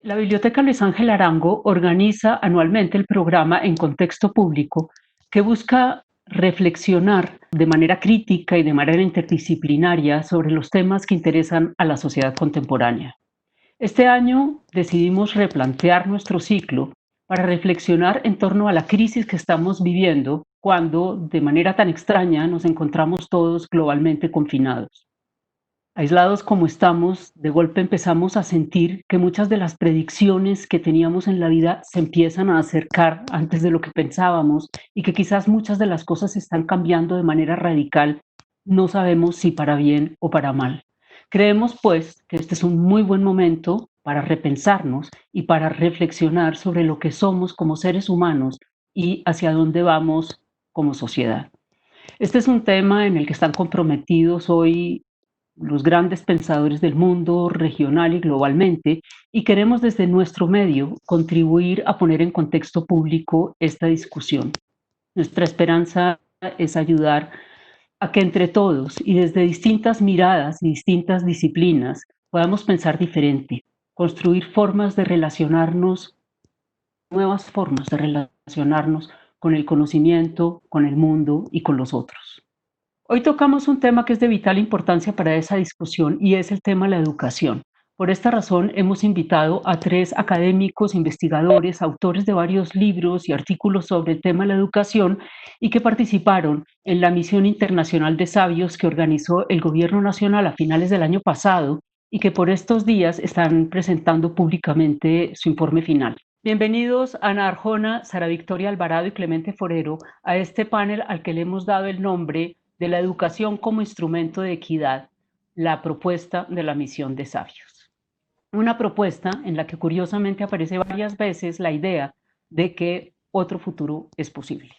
La Biblioteca Luis Ángel Arango organiza anualmente el programa En Contexto Público, que busca reflexionar de manera crítica y de manera interdisciplinaria sobre los temas que interesan a la sociedad contemporánea. Este año decidimos replantear nuestro ciclo para reflexionar en torno a la crisis que estamos viviendo cuando, de manera tan extraña, nos encontramos todos globalmente confinados. Aislados como estamos, de golpe empezamos a sentir que muchas de las predicciones que teníamos en la vida se empiezan a acercar antes de lo que pensábamos y que quizás muchas de las cosas están cambiando de manera radical, no sabemos si para bien o para mal. Creemos, pues, que este es un muy buen momento para repensarnos y para reflexionar sobre lo que somos como seres humanos y hacia dónde vamos como sociedad. Este es un tema en el que están comprometidos hoy los grandes pensadores del mundo, regional y globalmente, y queremos desde nuestro medio contribuir a poner en contexto público esta discusión. Nuestra esperanza es ayudar a que entre todos y desde distintas miradas y distintas disciplinas podamos pensar diferente, construir formas de relacionarnos, nuevas formas de relacionarnos con el conocimiento, con el mundo y con los otros. Hoy tocamos un tema que es de vital importancia para esa discusión y es el tema de la educación. Por esta razón hemos invitado a tres académicos, investigadores, autores de varios libros y artículos sobre el tema de la educación y que participaron en la misión internacional de sabios que organizó el Gobierno Nacional a finales del año pasado y que por estos días están presentando públicamente su informe final. Bienvenidos Ana Arjona, Sara Victoria Alvarado y Clemente Forero a este panel al que le hemos dado el nombre de la educación como instrumento de equidad, la propuesta de la misión de sabios. Una propuesta en la que curiosamente aparece varias veces la idea de que otro futuro es posible.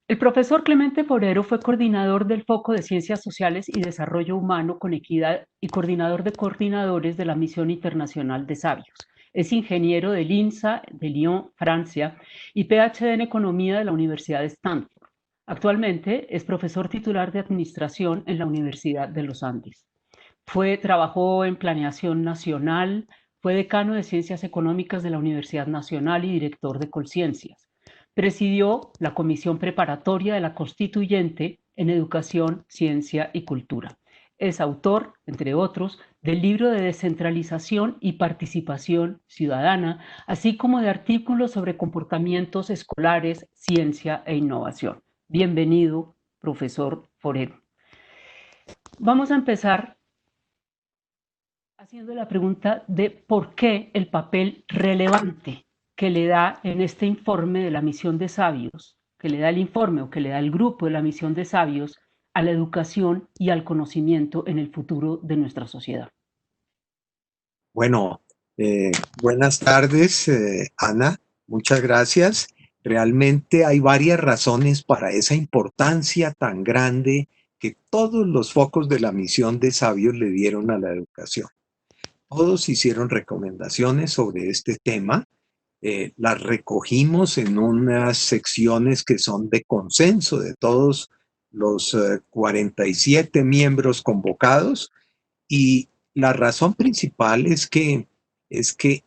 El profesor Clemente Forero fue coordinador del Foco de Ciencias Sociales y Desarrollo Humano con Equidad y coordinador de coordinadores de la Misión Internacional de Sabios. Es ingeniero del INSA de Lyon, Francia, y PhD en Economía de la Universidad de Stanford. Actualmente es profesor titular de Administración en la Universidad de los Andes. Trabajó en Planeación Nacional, fue decano de Ciencias Económicas de la Universidad Nacional y director de Colciencias. Presidió la Comisión Preparatoria de la Constituyente en Educación, Ciencia y Cultura. Es autor, entre otros, del libro de Descentralización y Participación Ciudadana, así como de artículos sobre comportamientos escolares, ciencia e innovación. Bienvenido, profesor Forero. Vamos a empezar haciendo la pregunta de por qué el papel relevante que le da en este informe de la misión de sabios, que le da el informe o que le da el grupo de la misión de sabios a la educación y al conocimiento en el futuro de nuestra sociedad. Bueno, buenas tardes, Ana. Muchas gracias. Realmente hay varias razones para esa importancia tan grande que todos los focos de la misión de sabios le dieron a la educación. Todos hicieron recomendaciones sobre este tema. Las recogimos en unas secciones que son de consenso de todos los 47 miembros convocados, y la razón principal es que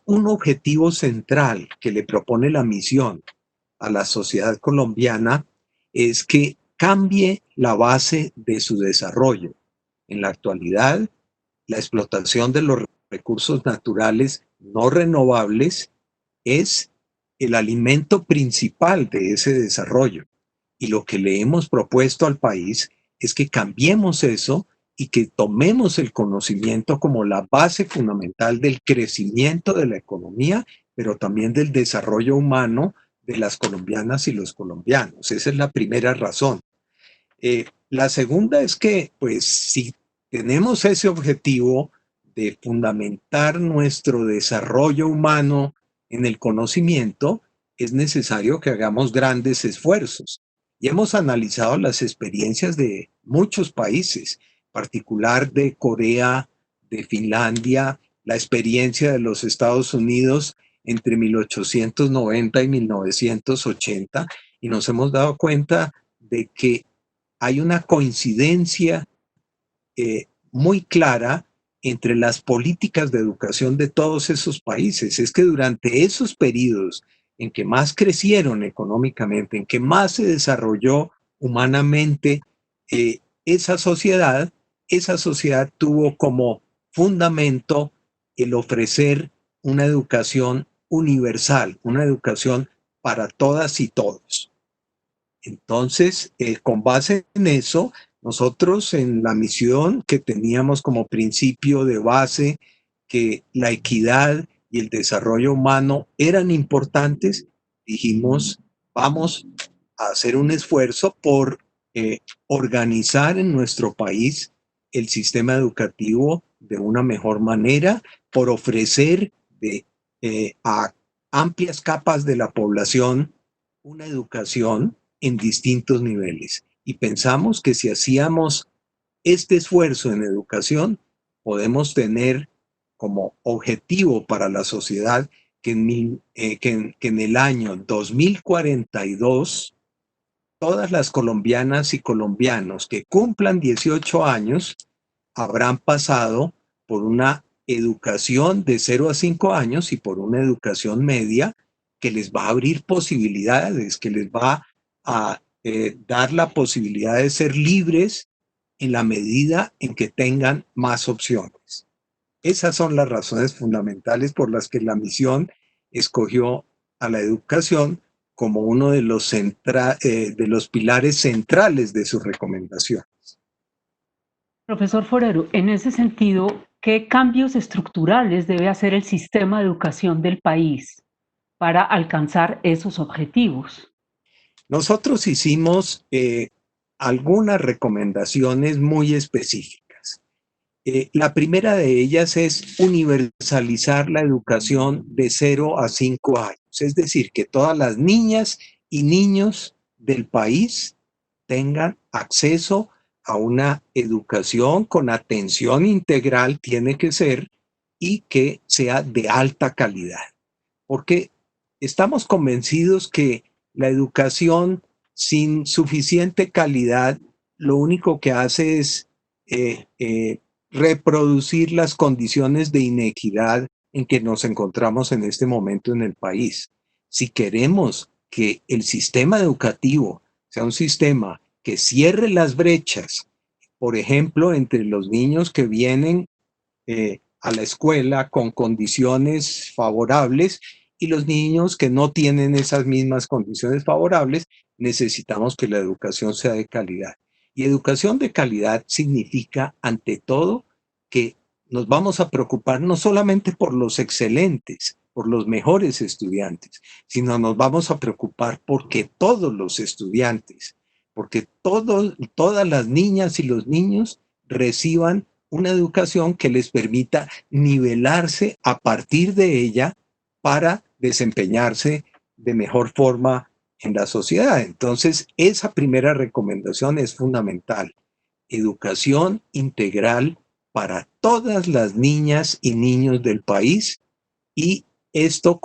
un objetivo central que le propone la misión a la sociedad colombiana es que cambie la base de su desarrollo. En la actualidad, la explotación de los recursos naturales no renovables es el alimento principal de ese desarrollo. Y lo que le hemos propuesto al país es que cambiemos eso y que tomemos el conocimiento como la base fundamental del crecimiento de la economía, pero también del desarrollo humano de las colombianas y los colombianos. Esa es la primera razón. La segunda es que, pues, si tenemos ese objetivo de fundamentar nuestro desarrollo humano en el conocimiento, es necesario que hagamos grandes esfuerzos. Y hemos analizado las experiencias de muchos países, en particular de Corea, de Finlandia, la experiencia de los Estados Unidos entre 1890 y 1980, y nos hemos dado cuenta de que hay una coincidencia muy clara entre las políticas de educación de todos esos países. Es que durante esos periodos en que más crecieron económicamente, en que más se desarrolló humanamente esa sociedad tuvo como fundamento el ofrecer una educación universal, una educación para todas y todos. Entonces, con base en eso, nosotros en la misión que teníamos como principio de base que la equidad y el desarrollo humano eran importantes, dijimos, vamos a hacer un esfuerzo por organizar en nuestro país el sistema educativo de una mejor manera, por ofrecer a amplias capas de la población una educación en distintos niveles. Y pensamos que si hacíamos este esfuerzo en educación, podemos tener como objetivo para la sociedad que en el año 2042 todas las colombianas y colombianos que cumplan 18 años habrán pasado por una educación de 0 a 5 años y por una educación media que les va a abrir posibilidades, que les va a dar la posibilidad de ser libres en la medida en que tengan más opciones. Esas son las razones fundamentales por las que la misión escogió a la educación como uno de los pilares centrales de su recomendación. Profesor Forero, en ese sentido, ¿qué cambios estructurales debe hacer el sistema de educación del país para alcanzar esos objetivos? Nosotros hicimos algunas recomendaciones muy específicas. La primera de ellas es universalizar la educación de 0 a 5 años, es decir, que todas las niñas y niños del país tengan acceso a una educación con atención integral, tiene que ser, y que sea de alta calidad. Porque estamos convencidos que la educación sin suficiente calidad lo único que hace es reproducir las condiciones de inequidad en que nos encontramos en este momento en el país. Si queremos que el sistema educativo sea un sistema que cierre las brechas, por ejemplo, entre los niños que vienen a la escuela con condiciones favorables y los niños que no tienen esas mismas condiciones favorables, necesitamos que la educación sea de calidad. Y educación de calidad significa, ante todo, que nos vamos a preocupar no solamente por los excelentes, por los mejores estudiantes, sino nos vamos a preocupar porque todos los estudiantes, porque todas las niñas y los niños reciban una educación que les permita nivelarse a partir de ella para desempeñarse de mejor forma en la sociedad. Entonces, esa primera recomendación es fundamental. Educación integral para todas las niñas y niños del país, y esto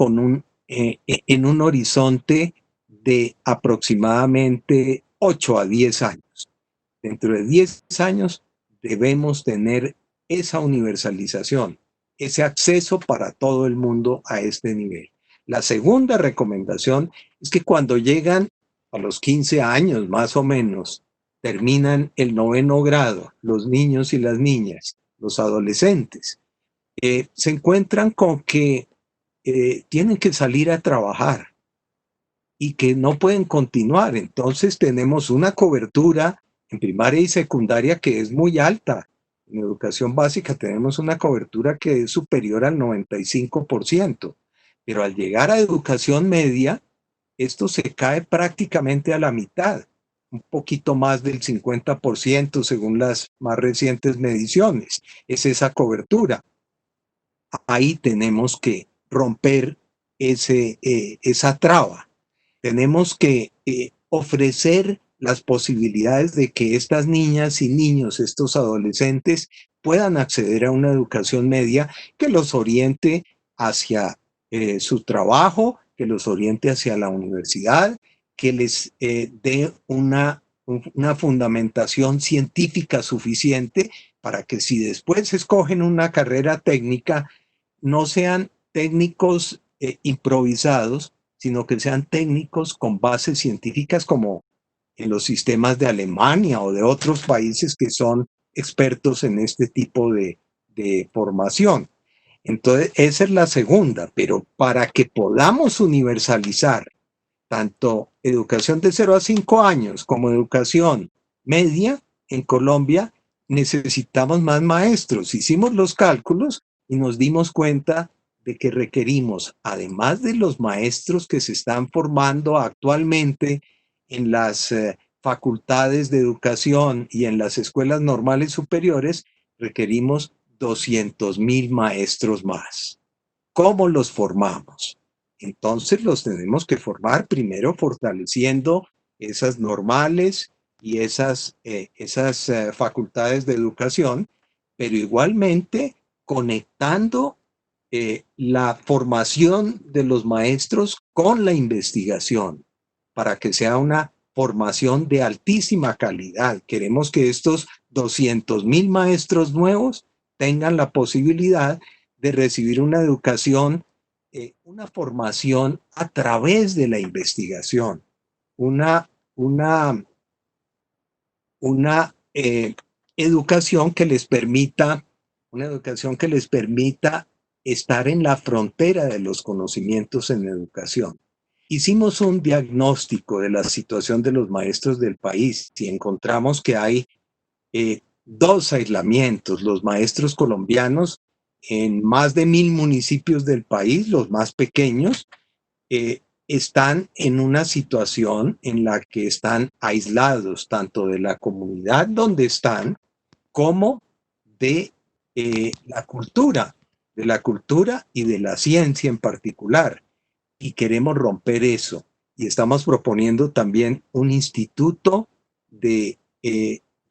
en un horizonte de aproximadamente 8 a 10 años. Dentro de 10 años debemos tener esa universalización, ese acceso para todo el mundo a este nivel. La segunda recomendación es que cuando llegan a los 15 años más o menos, terminan el 9º grado, los niños y las niñas, los adolescentes, se encuentran con que tienen que salir a trabajar y que no pueden continuar. Entonces tenemos una cobertura en primaria y secundaria que es muy alta. En educación básica tenemos una cobertura que es superior al 95%, pero al llegar a educación media, esto se cae prácticamente a la mitad, un poquito más del 50% según las más recientes mediciones. Es esa cobertura. Ahí tenemos que romper esa traba. Tenemos que ofrecer las posibilidades de que estas niñas y niños, estos adolescentes, puedan acceder a una educación media que los oriente hacia su trabajo, que los oriente hacia la universidad, que les dé una fundamentación científica suficiente para que si después escogen una carrera técnica, no sean técnicos improvisados, sino que sean técnicos con bases científicas como en los sistemas de Alemania o de otros países que son expertos en este tipo de formación. Entonces, esa es la segunda, pero para que podamos universalizar tanto educación de 0 a 5 años como educación media en Colombia, necesitamos más maestros. Hicimos los cálculos y nos dimos cuenta de que requerimos, además de los maestros que se están formando actualmente en las facultades de educación y en las escuelas normales superiores, requerimos 200.000 maestros más. ¿Cómo los formamos? Entonces los tenemos que formar primero fortaleciendo esas normales y esas facultades de educación, pero igualmente conectando la formación de los maestros con la investigación para que sea una formación de altísima calidad. Queremos que estos 200.000 maestros nuevos tengan la posibilidad de recibir una educación, una formación a través de la investigación, una, una, una educación que les permita, una educación que les permita estar en la frontera de los conocimientos en educación. Hicimos un diagnóstico de la situación de los maestros del país y encontramos que hay dos aislamientos. Los maestros colombianos en más de 1.000 municipios del país, los más pequeños, están en una situación en la que están aislados tanto de la comunidad donde están como de la cultura y de la ciencia en particular. Y queremos romper eso. Y estamos proponiendo también un instituto de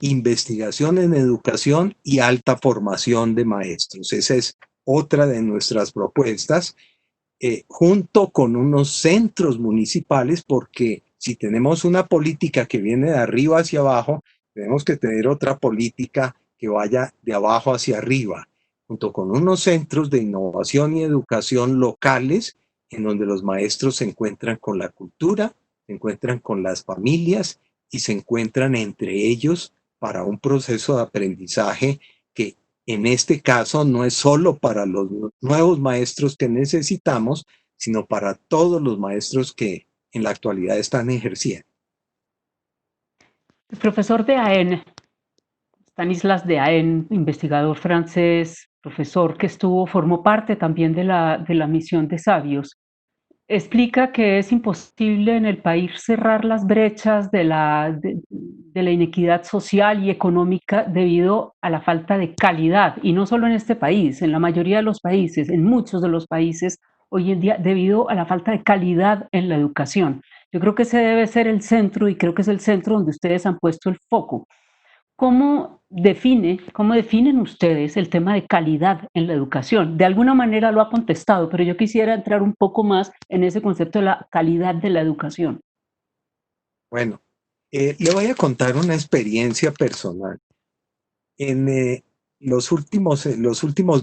investigación en educación y alta formación de maestros. Esa es otra de nuestras propuestas, junto con unos centros municipales, porque si tenemos una política que viene de arriba hacia abajo, tenemos que tener otra política que vaya de abajo hacia arriba, junto con unos centros de innovación y educación locales, en donde los maestros se encuentran con la cultura, se encuentran con las familias y se encuentran entre ellos para un proceso de aprendizaje que en este caso no es solo para los nuevos maestros que necesitamos, sino para todos los maestros que en la actualidad están ejerciendo. El profesor de AEN, Stanislas de Aen, investigador francés, profesor que formó parte también de la misión de Sabios, explica que es imposible en el país cerrar las brechas de la inequidad social y económica debido a la falta de calidad, y no solo en este país, en la mayoría de los países, en muchos de los países hoy en día, debido a la falta de calidad en la educación. Yo creo que ese debe ser el centro y creo que es el centro donde ustedes han puesto el foco. Cómo definen ustedes el tema de calidad en la educación? De alguna manera lo ha contestado, pero yo quisiera entrar un poco más en ese concepto de la calidad de la educación. Bueno, le voy a contar una experiencia personal. En los últimos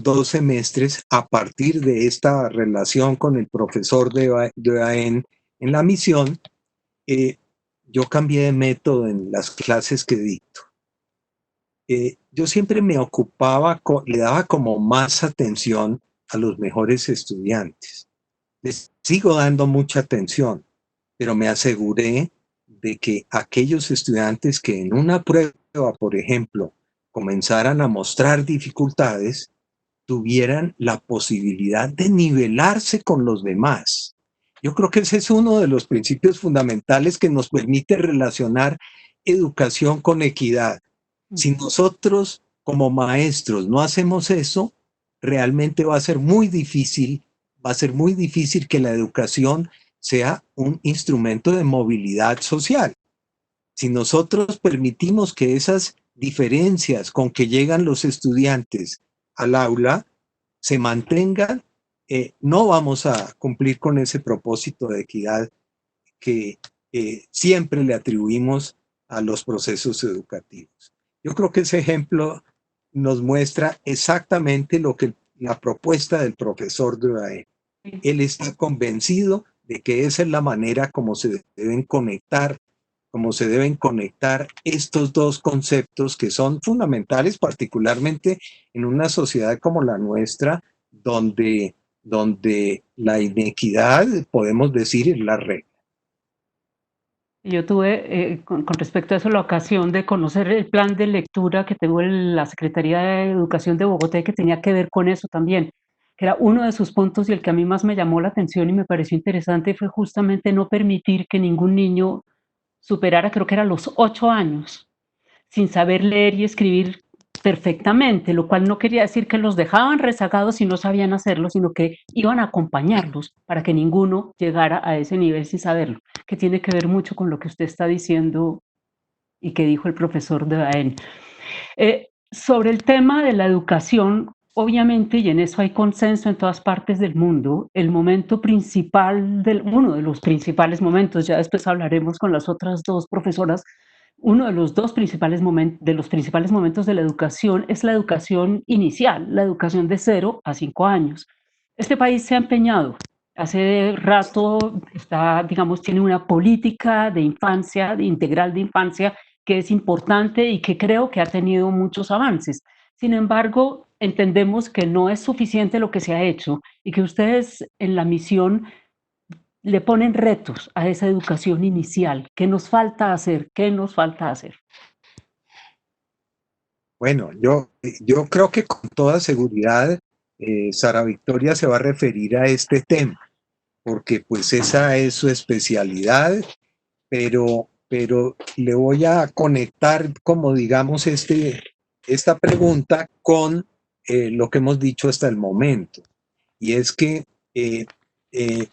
2 semestres, a partir de esta relación con el profesor de AEN en la misión, yo cambié de método en las clases que dicto. Yo siempre me ocupaba, le daba como más atención a los mejores estudiantes. Les sigo dando mucha atención, pero me aseguré de que aquellos estudiantes que en una prueba, por ejemplo, comenzaran a mostrar dificultades, tuvieran la posibilidad de nivelarse con los demás. Yo creo que ese es uno de los principios fundamentales que nos permite relacionar educación con equidad. Si nosotros como maestros no hacemos eso, realmente va a ser muy difícil que la educación sea un instrumento de movilidad social. Si nosotros permitimos que esas diferencias con que llegan los estudiantes al aula se mantengan, no vamos a cumplir con ese propósito de equidad que siempre le atribuimos a los procesos educativos. Yo creo que ese ejemplo nos muestra exactamente lo que la propuesta del profesor Durain. Él está convencido de que esa es la manera como se deben conectar estos dos conceptos que son fundamentales, particularmente en una sociedad como la nuestra, donde la inequidad, podemos decir, es la regla. Yo tuve, con respecto a eso, la ocasión de conocer el plan de lectura que tuvo la Secretaría de Educación de Bogotá, que tenía que ver con eso también, que era uno de sus puntos y el que a mí más me llamó la atención y me pareció interesante fue justamente no permitir que ningún niño superara, creo que era los 8 años, sin saber leer y escribir perfectamente, lo cual no quería decir que los dejaban rezagados y no sabían hacerlo, sino que iban a acompañarlos para que ninguno llegara a ese nivel sin saberlo, que tiene que ver mucho con lo que usted está diciendo y que dijo el profesor de Baen. Sobre el tema de la educación, obviamente, y en eso hay consenso en todas partes del mundo, el momento principal, uno de los principales momentos, ya después hablaremos con las otras dos profesoras, uno de los dos principales momentos de la educación es la educación inicial, la educación de 0 a 5 años. Este país se ha empeñado, hace rato está, digamos, tiene una política de infancia, de integral de infancia, que es importante y que creo que ha tenido muchos avances. Sin embargo, entendemos que no es suficiente lo que se ha hecho y que ustedes en la misión le ponen retos a esa educación inicial. ¿Qué nos falta hacer? ¿Qué nos falta hacer? Bueno, yo creo que con toda seguridad Sara Victoria se va a referir a este tema, porque pues esa es su especialidad, pero le voy a conectar, como digamos, esta pregunta con lo que hemos dicho hasta el momento. Y es que eh, eh,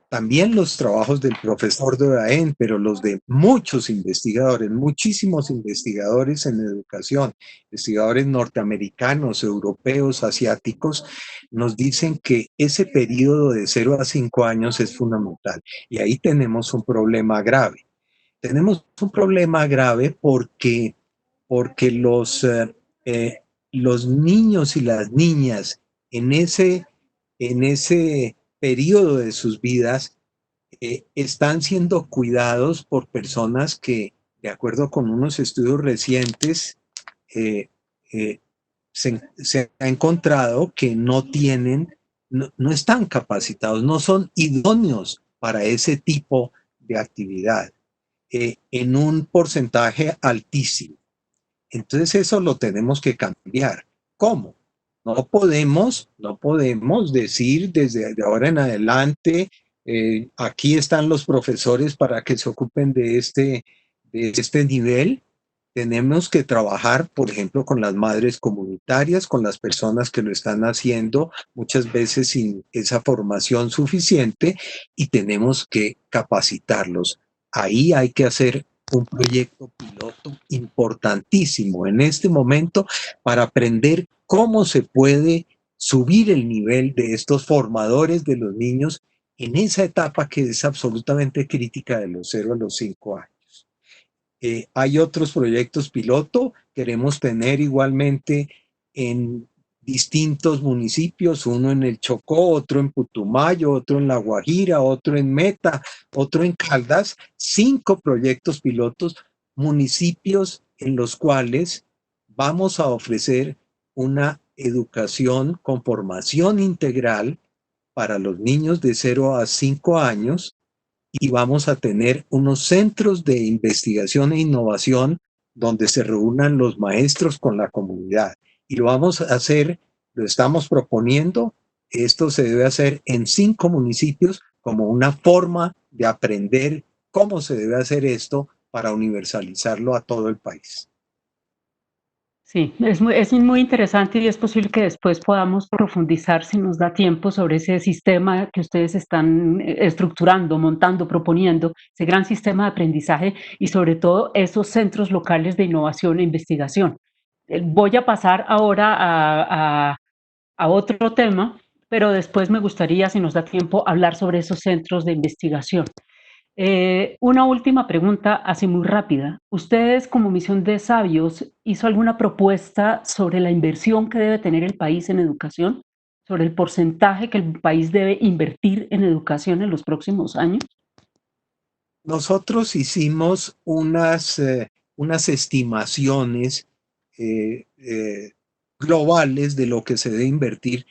también los trabajos del profesor de Baen, pero los de muchos investigadores, muchísimos investigadores en educación, investigadores norteamericanos, europeos, asiáticos, nos dicen que ese periodo de 0 a 5 años es fundamental. Y ahí tenemos un problema grave. Tenemos un problema grave porque los niños y las niñas en ese periodo de sus vidas están siendo cuidados por personas que, de acuerdo con unos estudios recientes, eh, eh, se ha encontrado que no están capacitados, no son idóneos para ese tipo de actividad en un porcentaje altísimo. Entonces eso lo tenemos que cambiar. ¿Cómo? No podemos decir desde ahora en adelante, aquí están los profesores para que se ocupen de este nivel. Tenemos que trabajar, por ejemplo, con las madres comunitarias, con las personas que lo están haciendo, muchas veces sin esa formación suficiente, y tenemos que capacitarlos. Ahí hay que hacer un proyecto piloto importantísimo en este momento para aprender cómo se puede subir el nivel de estos formadores de los niños en esa etapa que es absolutamente crítica de los 0 a los 5 años. Hay otros proyectos piloto, queremos tener igualmente en distintos municipios, uno en el Chocó, otro en Putumayo, otro en La Guajira, otro en Meta, otro en Caldas, 5 proyectos pilotos, municipios en los cuales vamos a ofrecer una educación con formación integral para los niños de 0 a 5 años, y vamos a tener unos centros de investigación e innovación donde se reúnan los maestros con la comunidad. Y lo vamos a hacer, lo estamos proponiendo, esto se debe hacer en 5 municipios como una forma de aprender cómo se debe hacer esto para universalizarlo a todo el país. Sí, es muy interesante y es posible que después podamos profundizar, si nos da tiempo, sobre ese sistema que ustedes están estructurando, montando, proponiendo, ese gran sistema de aprendizaje y sobre todo esos centros locales de innovación e investigación. Voy a pasar ahora a otro tema, pero después me gustaría, si nos da tiempo, hablar sobre esos centros de investigación. Una última pregunta, así muy rápida. ¿Ustedes, como Misión de Sabios, hizo alguna propuesta sobre la inversión que debe tener el país en educación? ¿Sobre el porcentaje que el país debe invertir en educación en los próximos años? Nosotros hicimos unas estimaciones eh, eh, globales de lo que se debe invertir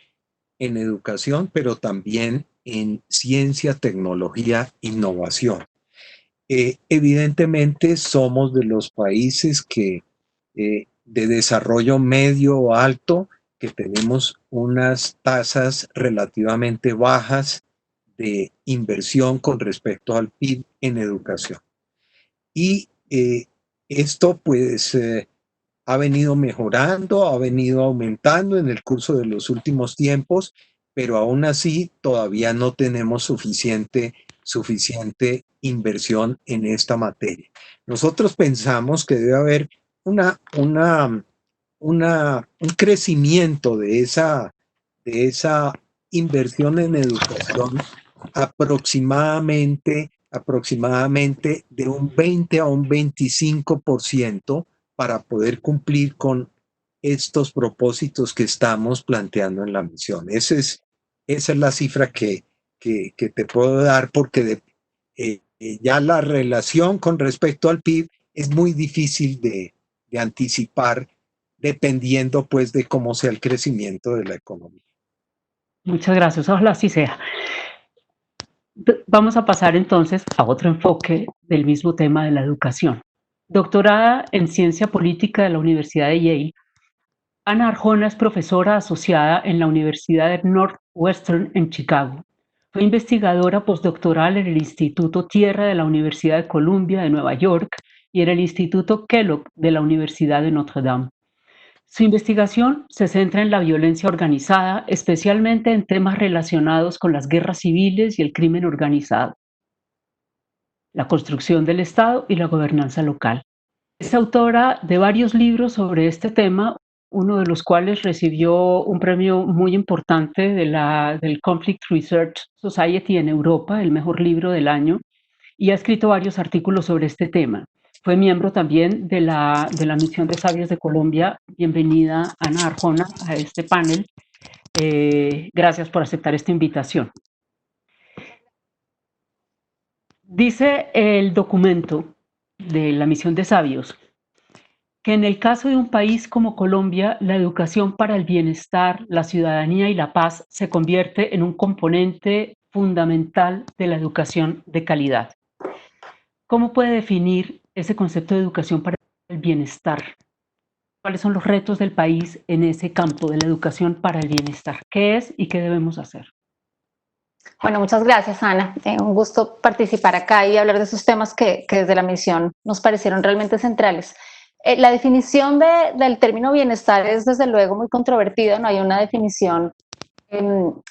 en educación, pero también en ciencia, tecnología, innovación. Evidentemente somos de los países de desarrollo medio o alto que tenemos unas tasas relativamente bajas de inversión con respecto al PIB en educación. Y esto pues ha venido mejorando, ha venido aumentando en el curso de los últimos tiempos, pero aún así todavía no tenemos suficiente inversión en esta materia. Nosotros pensamos que debe haber un crecimiento de esa inversión en educación aproximadamente de un 20 a un 25% para poder cumplir con estos propósitos que estamos planteando en la misión. Esa es la cifra que te puedo dar porque ya la relación con respecto al PIB es muy difícil de anticipar dependiendo pues de cómo sea el crecimiento de la economía. Muchas gracias, ojalá así sea. Vamos a pasar entonces a otro enfoque del mismo tema de la educación. Doctorada en Ciencia Política de la Universidad de Yale, Ana Arjona es profesora asociada en la Universidad de Northwestern en Chicago. Fue investigadora postdoctoral en el Instituto Tierra de la Universidad de Columbia de Nueva York y en el Instituto Kellogg de la Universidad de Notre Dame. Su investigación se centra en la violencia organizada, especialmente en temas relacionados con las guerras civiles y el crimen organizado, la construcción del Estado y la gobernanza local. Es autora de varios libros sobre este tema, uno de los cuales recibió un premio muy importante del Conflict Research Society en Europa, el mejor libro del año, y ha escrito varios artículos sobre este tema. Fue miembro también de la Misión de Sabios de Colombia. Bienvenida, Ana Arjona, a este panel. Gracias por aceptar esta invitación. Dice el documento de la Misión de Sabios que en el caso de un país como Colombia, la educación para el bienestar, la ciudadanía y la paz se convierte en un componente fundamental de la educación de calidad. ¿Cómo puede definir ese concepto de educación para el bienestar? ¿Cuáles son los retos del país en ese campo de la educación para el bienestar? ¿Qué es y qué debemos hacer? Bueno, muchas gracias, Ana. Un gusto participar acá y hablar de esos temas que desde la misión nos parecieron realmente centrales. La definición del término bienestar es desde luego muy controvertida, no hay una definición en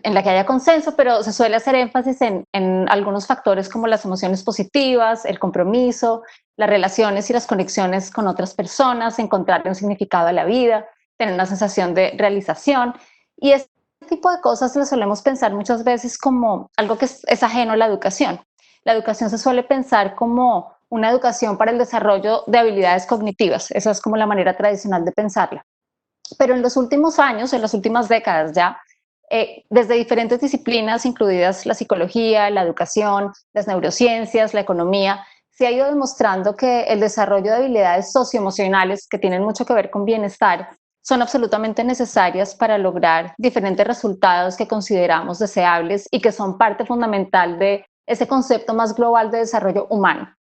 la que haya consenso, pero se suele hacer énfasis en algunos factores como las emociones positivas, el compromiso, las relaciones y las conexiones con otras personas, encontrar un significado a la vida, tener una sensación de realización. Y este tipo de cosas las solemos pensar muchas veces como algo que es ajeno a la educación. La educación se suele pensar como una educación para el desarrollo de habilidades cognitivas. Esa es como la manera tradicional de pensarla. Pero en los últimos años, en las últimas décadas ya, desde diferentes disciplinas, incluidas la psicología, la educación, las neurociencias, la economía, se ha ido demostrando que el desarrollo de habilidades socioemocionales que tienen mucho que ver con bienestar son absolutamente necesarias para lograr diferentes resultados que consideramos deseables y que son parte fundamental de ese concepto más global de desarrollo humano.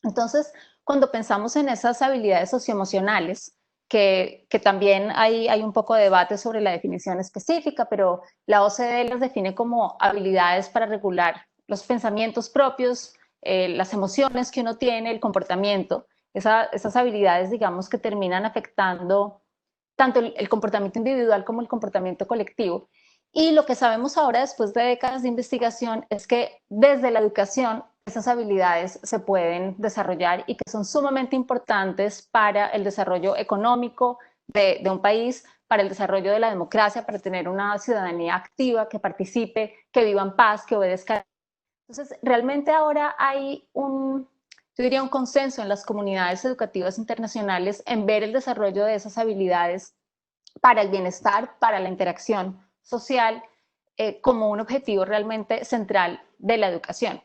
Entonces, cuando pensamos en esas habilidades socioemocionales, que también hay un poco de debate sobre la definición específica, pero la OCDE las define como habilidades para regular los pensamientos propios, las emociones que uno tiene, el comportamiento, esas habilidades, digamos, que terminan afectando tanto el comportamiento individual como el comportamiento colectivo. Y lo que sabemos ahora, después de décadas de investigación, es que desde la educación esas habilidades se pueden desarrollar y que son sumamente importantes para el desarrollo económico de un país, para el desarrollo de la democracia, para tener una ciudadanía activa que participe, que viva en paz, que obedezca Entonces, realmente ahora hay yo diría un consenso en las comunidades educativas internacionales en ver el desarrollo de esas habilidades para el bienestar, para la interacción social, como un objetivo realmente central de la educación.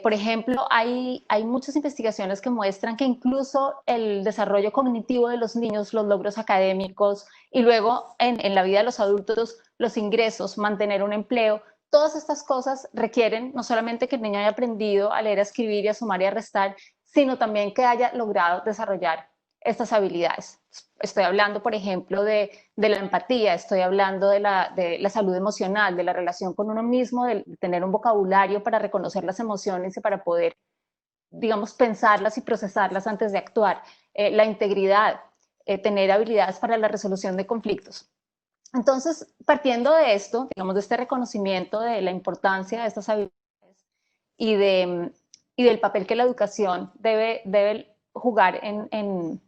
Por ejemplo, hay muchas investigaciones que muestran que incluso el desarrollo cognitivo de los niños, los logros académicos y luego en la vida de los adultos, los ingresos, mantener un empleo, todas estas cosas requieren no solamente que el niño haya aprendido a leer, a escribir y a sumar y a restar, sino también que haya logrado desarrollar estas habilidades. Estoy hablando, por ejemplo, de la empatía, estoy hablando de la salud emocional, de la relación con uno mismo, de tener un vocabulario para reconocer las emociones y para poder, digamos, pensarlas y procesarlas antes de actuar, la integridad, tener habilidades para la resolución de conflictos. Entonces, partiendo de esto, digamos, de este reconocimiento de la importancia de estas habilidades y, y del papel que la educación debe jugar en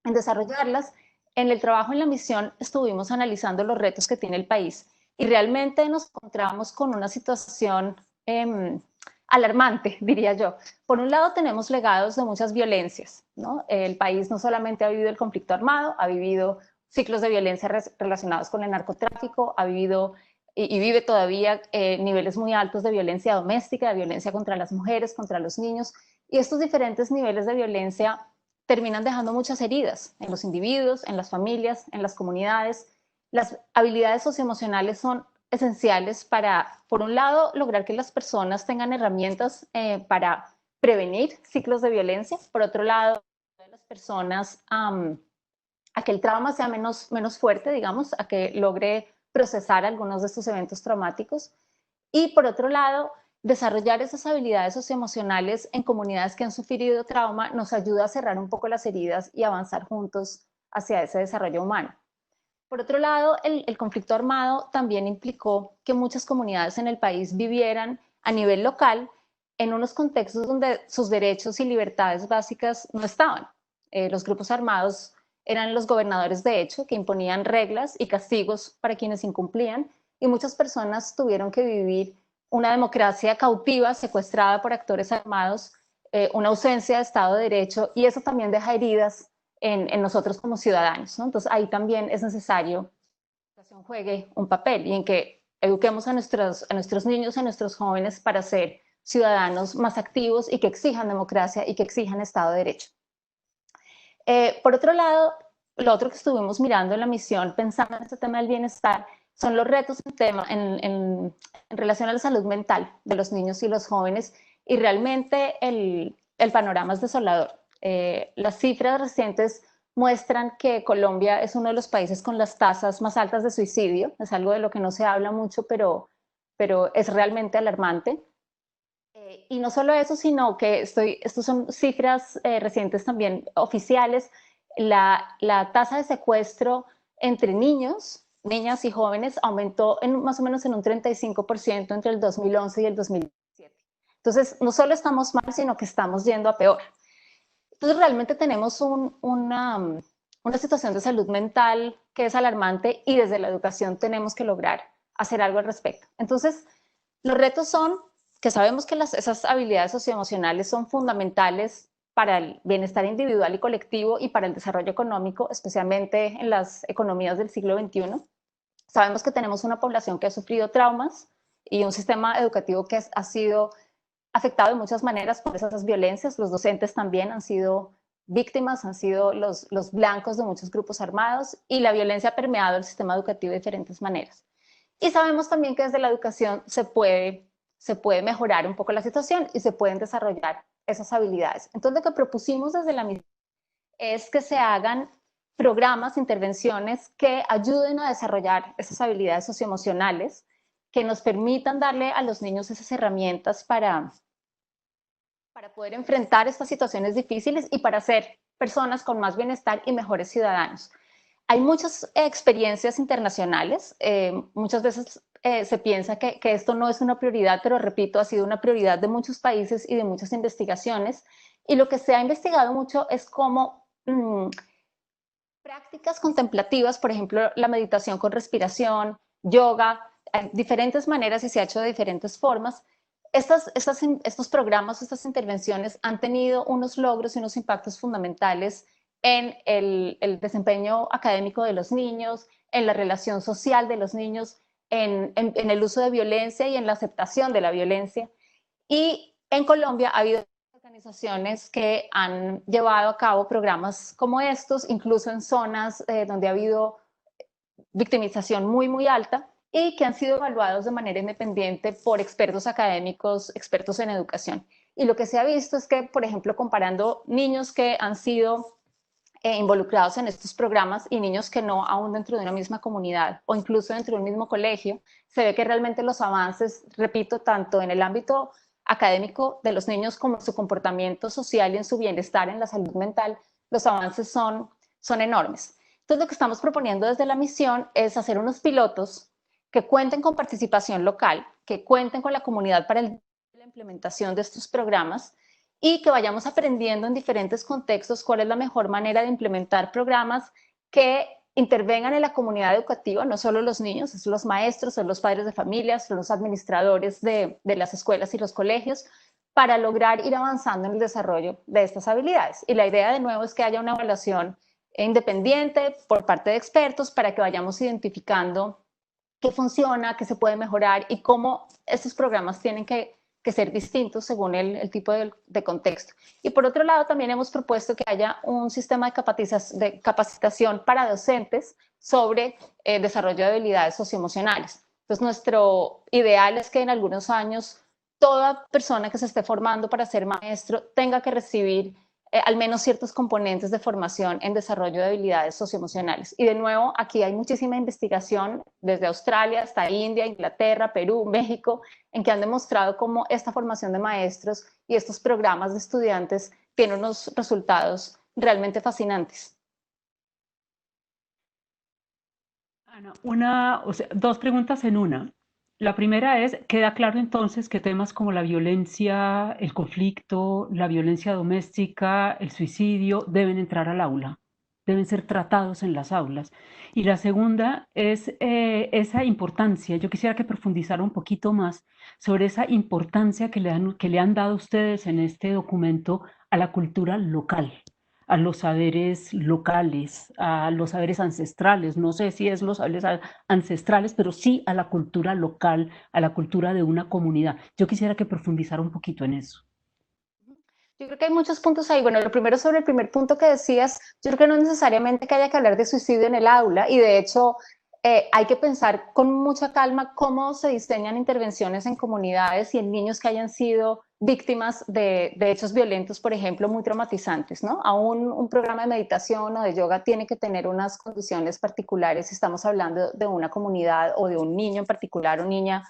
desarrollarlas, en el trabajo en la misión estuvimos analizando los retos que tiene el país y realmente nos encontramos con una situación alarmante, diría yo. Por un lado tenemos legados de muchas violencias, ¿no? El país no solamente ha vivido el conflicto armado, ha vivido ciclos de violencia relacionados con el narcotráfico, ha vivido y vive todavía niveles muy altos de violencia doméstica, de violencia contra las mujeres, contra los niños, y estos diferentes niveles de violencia terminan dejando muchas heridas en los individuos, en las familias, en las comunidades. Las habilidades socioemocionales son esenciales para, por un lado, lograr que las personas tengan herramientas para prevenir ciclos de violencia, por otro lado, las personas a que el trauma sea menos fuerte, digamos, a que logre procesar algunos de estos eventos traumáticos, y por otro lado, desarrollar esas habilidades socioemocionales en comunidades que han sufrido trauma nos ayuda a cerrar un poco las heridas y avanzar juntos hacia ese desarrollo humano. Por otro lado, el conflicto armado también implicó que muchas comunidades en el país vivieran a nivel local en unos contextos donde sus derechos y libertades básicas no estaban. Los grupos armados eran los gobernadores de hecho que imponían reglas y castigos para quienes incumplían, y muchas personas tuvieron que vivir una democracia cautiva, secuestrada por actores armados, una ausencia de Estado de Derecho, y eso también deja heridas en nosotros como ciudadanos, ¿no? Entonces ahí también es necesario que la educación juegue un papel y en que eduquemos a nuestros niños, a nuestros jóvenes para ser ciudadanos más activos y que exijan democracia y que exijan Estado de Derecho. Por otro lado, lo otro que estuvimos mirando en la misión, pensando en este tema del bienestar, son los retos en relación a la salud mental de los niños y los jóvenes, y realmente el panorama es desolador. Las cifras recientes muestran que Colombia es uno de los países con las tasas más altas de suicidio. Es algo de lo que no se habla mucho, pero es realmente alarmante. Y no solo eso, sino que estos son cifras recientes también oficiales. La tasa de secuestro entre niños, niñas y jóvenes aumentó más o menos en un 35% entre el 2011 y el 2017. Entonces, no solo estamos mal, sino que estamos yendo a peor. Entonces, realmente tenemos una situación de salud mental que es alarmante y desde la educación tenemos que lograr hacer algo al respecto. Entonces, los retos son que sabemos que esas habilidades socioemocionales son fundamentales para el bienestar individual y colectivo y para el desarrollo económico, especialmente en las economías del siglo XXI. Sabemos que tenemos una población que ha sufrido traumas y un sistema educativo que ha sido afectado de muchas maneras por esas violencias. Los docentes también han sido víctimas, han sido los blancos de muchos grupos armados, y la violencia ha permeado el sistema educativo de diferentes maneras. Y sabemos también que desde la educación se puede mejorar un poco la situación y se pueden desarrollar esas habilidades. Entonces, lo que propusimos desde la misión es que se hagan programas, intervenciones que ayuden a desarrollar esas habilidades socioemocionales, que nos permitan darle a los niños esas herramientas para poder enfrentar estas situaciones difíciles y para ser personas con más bienestar y mejores ciudadanos. Hay muchas experiencias internacionales, muchas veces se piensa que esto no es una prioridad, pero repito, ha sido una prioridad de muchos países y de muchas investigaciones, y lo que se ha investigado mucho es cómo prácticas contemplativas, por ejemplo, la meditación con respiración, yoga, hay diferentes maneras y se ha hecho de diferentes formas, Estos programas, estas intervenciones han tenido unos logros y unos impactos fundamentales en el desempeño académico de los niños, en la relación social de los niños, en el uso de violencia y en la aceptación de la violencia. Y en Colombia ha habido organizaciones que han llevado a cabo programas como estos, incluso en zonas donde ha habido victimización muy, muy alta, y que han sido evaluados de manera independiente por expertos académicos, expertos en educación. Y lo que se ha visto es que, por ejemplo, comparando niños que han sido involucrados en estos programas y niños que no, aún dentro de una misma comunidad o incluso dentro de un mismo colegio, se ve que realmente los avances, repito, tanto en el ámbito académico de los niños como en su comportamiento social y en su bienestar, en la salud mental, los avances son enormes. Entonces, lo que estamos proponiendo desde la misión es hacer unos pilotos que cuenten con participación local, que cuenten con la comunidad para la implementación de estos programas y que vayamos aprendiendo en diferentes contextos cuál es la mejor manera de implementar programas que intervengan en la comunidad educativa, no solo los niños, son los maestros, son los padres de familia, son los administradores de las escuelas y los colegios, para lograr ir avanzando en el desarrollo de estas habilidades. Y la idea de nuevo es que haya una evaluación independiente por parte de expertos para que vayamos identificando qué funciona, qué se puede mejorar y cómo estos programas tienen que ser distintos según el tipo de contexto. Y por otro lado, también hemos propuesto que haya un sistema de capacitación para docentes sobre desarrollo de habilidades socioemocionales. Entonces, nuestro ideal es que en algunos años toda persona que se esté formando para ser maestro tenga que recibir al menos ciertos componentes de formación en desarrollo de habilidades socioemocionales. Y de nuevo, aquí hay muchísima investigación desde Australia hasta India, Inglaterra, Perú, México, en que han demostrado cómo esta formación de maestros y estos programas de estudiantes tienen unos resultados realmente fascinantes. Ana, dos preguntas en una. La primera es, ¿queda claro entonces que temas como la violencia, el conflicto, la violencia doméstica, el suicidio deben entrar al aula, deben ser tratados en las aulas? Y la segunda es esa importancia. Yo quisiera que profundizara un poquito más sobre esa importancia que le han dado ustedes en este documento a la cultura local, a los saberes locales, a los saberes ancestrales. No sé si es los saberes ancestrales, pero sí a la cultura local, a la cultura de una comunidad. Yo quisiera que profundizara un poquito en eso. Yo creo que hay muchos puntos ahí. Bueno, lo primero sobre el primer punto que decías, yo creo que no necesariamente que haya que hablar de suicidio en el aula, y de hecho hay que pensar con mucha calma cómo se diseñan intervenciones en comunidades y en niños que hayan sido víctimas de hechos violentos, por ejemplo, muy traumatizantes, ¿no? Aún un programa de meditación o de yoga tiene que tener unas condiciones particulares si estamos hablando de una comunidad o de un niño en particular o niña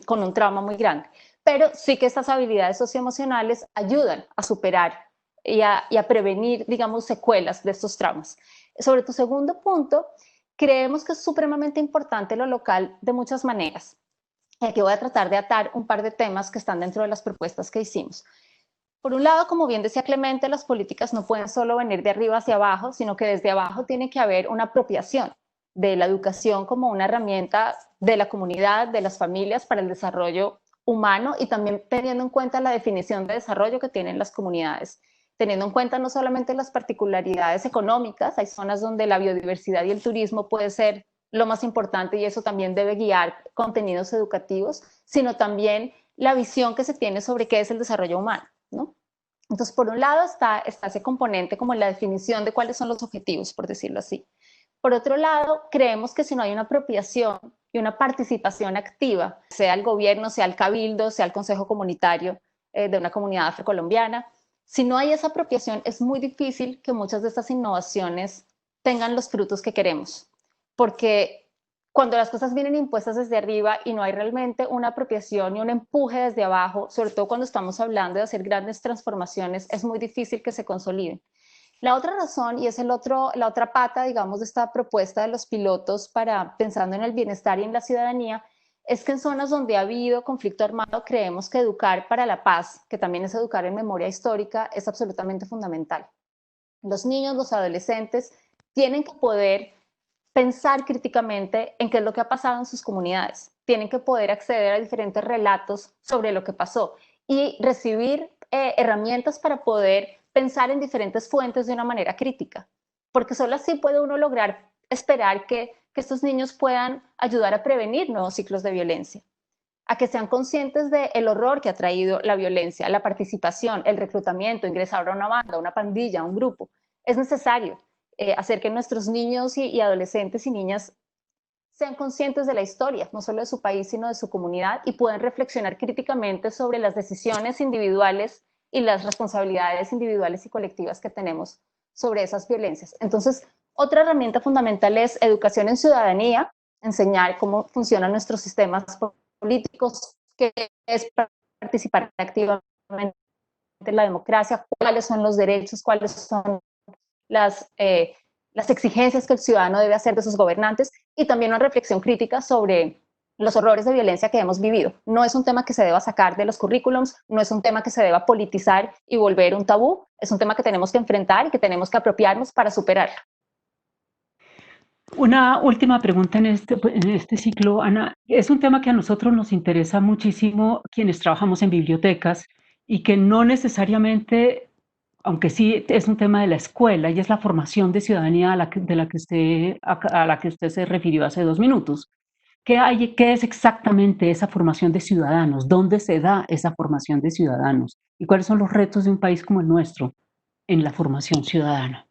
con un trauma muy grande. Pero sí que estas habilidades socioemocionales ayudan a superar y a prevenir, digamos, secuelas de estos traumas. Sobre tu segundo punto, creemos que es supremamente importante lo local de muchas maneras. Y aquí voy a tratar de atar un par de temas que están dentro de las propuestas que hicimos. Por un lado, como bien decía Clemente, las políticas no pueden solo venir de arriba hacia abajo, sino que desde abajo tiene que haber una apropiación de la educación como una herramienta de la comunidad, de las familias para el desarrollo humano, y también teniendo en cuenta la definición de desarrollo que tienen las comunidades, teniendo en cuenta no solamente las particularidades económicas, hay zonas donde la biodiversidad y el turismo puede ser lo más importante y eso también debe guiar contenidos educativos, sino también la visión que se tiene sobre qué es el desarrollo humano, ¿no? Entonces, por un lado está ese componente como la definición de cuáles son los objetivos, por decirlo así. Por otro lado, creemos que si no hay una apropiación y una participación activa, sea el gobierno, sea el cabildo, sea el consejo comunitario de una comunidad afrocolombiana, si no hay esa apropiación, es muy difícil que muchas de estas innovaciones tengan los frutos que queremos, porque cuando las cosas vienen impuestas desde arriba y no hay realmente una apropiación y un empuje desde abajo, sobre todo cuando estamos hablando de hacer grandes transformaciones, es muy difícil que se consoliden. La otra razón, y es la otra pata, digamos, de esta propuesta de los pilotos para pensando en el bienestar y en la ciudadanía, es que en zonas donde ha habido conflicto armado creemos que educar para la paz, que también es educar en memoria histórica, es absolutamente fundamental. Los niños, los adolescentes tienen que poder pensar críticamente en qué es lo que ha pasado en sus comunidades, tienen que poder acceder a diferentes relatos sobre lo que pasó y recibir herramientas para poder pensar en diferentes fuentes de una manera crítica, porque solo así puede uno lograr esperar que estos niños puedan ayudar a prevenir nuevos ciclos de violencia, a que sean conscientes del horror que ha traído la violencia, la participación, el reclutamiento, ingresar a una banda, una pandilla, a un grupo. Es necesario hacer que nuestros niños y adolescentes y niñas sean conscientes de la historia, no solo de su país, sino de su comunidad, y puedan reflexionar críticamente sobre las decisiones individuales y las responsabilidades individuales y colectivas que tenemos sobre esas violencias. Entonces, otra herramienta fundamental es educación en ciudadanía, enseñar cómo funcionan nuestros sistemas políticos, qué es participar activamente en la democracia, cuáles son los derechos, cuáles son las exigencias que el ciudadano debe hacer de sus gobernantes, y también una reflexión crítica sobre los horrores de violencia que hemos vivido. No es un tema que se deba sacar de los currículums, no es un tema que se deba politizar y volver un tabú, es un tema que tenemos que enfrentar y que tenemos que apropiarnos para superarlo. Una última pregunta en este ciclo, Ana. Es un tema que a nosotros nos interesa muchísimo quienes trabajamos en bibliotecas y que no necesariamente, aunque sí es un tema de la escuela, y es la formación de ciudadanía a la que usted se refirió hace 2 minutos. ¿Qué es exactamente esa formación de ciudadanos? ¿Dónde se da esa formación de ciudadanos? ¿Y cuáles son los retos de un país como el nuestro en la formación ciudadana?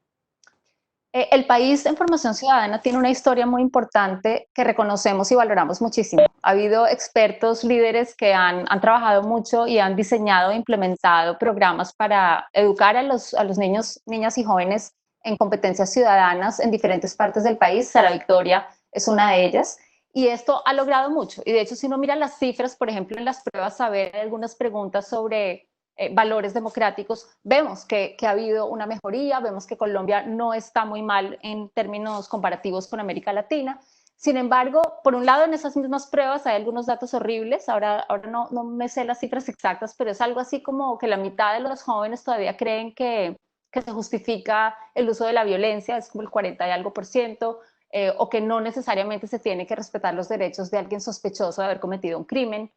El país en formación ciudadana tiene una historia muy importante que reconocemos y valoramos muchísimo. Ha habido expertos, líderes que han trabajado mucho y han diseñado e implementado programas para educar a los niños, niñas y jóvenes en competencias ciudadanas en diferentes partes del país. Sara Victoria es una de ellas. Y esto ha logrado mucho. Y de hecho, si uno mira las cifras, por ejemplo, en las pruebas, saber algunas preguntas sobre valores democráticos, vemos que ha habido una mejoría, vemos que Colombia no está muy mal en términos comparativos con América Latina. Sin embargo, por un lado, en esas mismas pruebas hay algunos datos horribles, ahora no me sé las cifras exactas, pero es algo así como que la mitad de los jóvenes todavía creen que se justifica el uso de la violencia, es como el 40 y algo por ciento, o que no necesariamente se tiene que respetar los derechos de alguien sospechoso de haber cometido un crimen.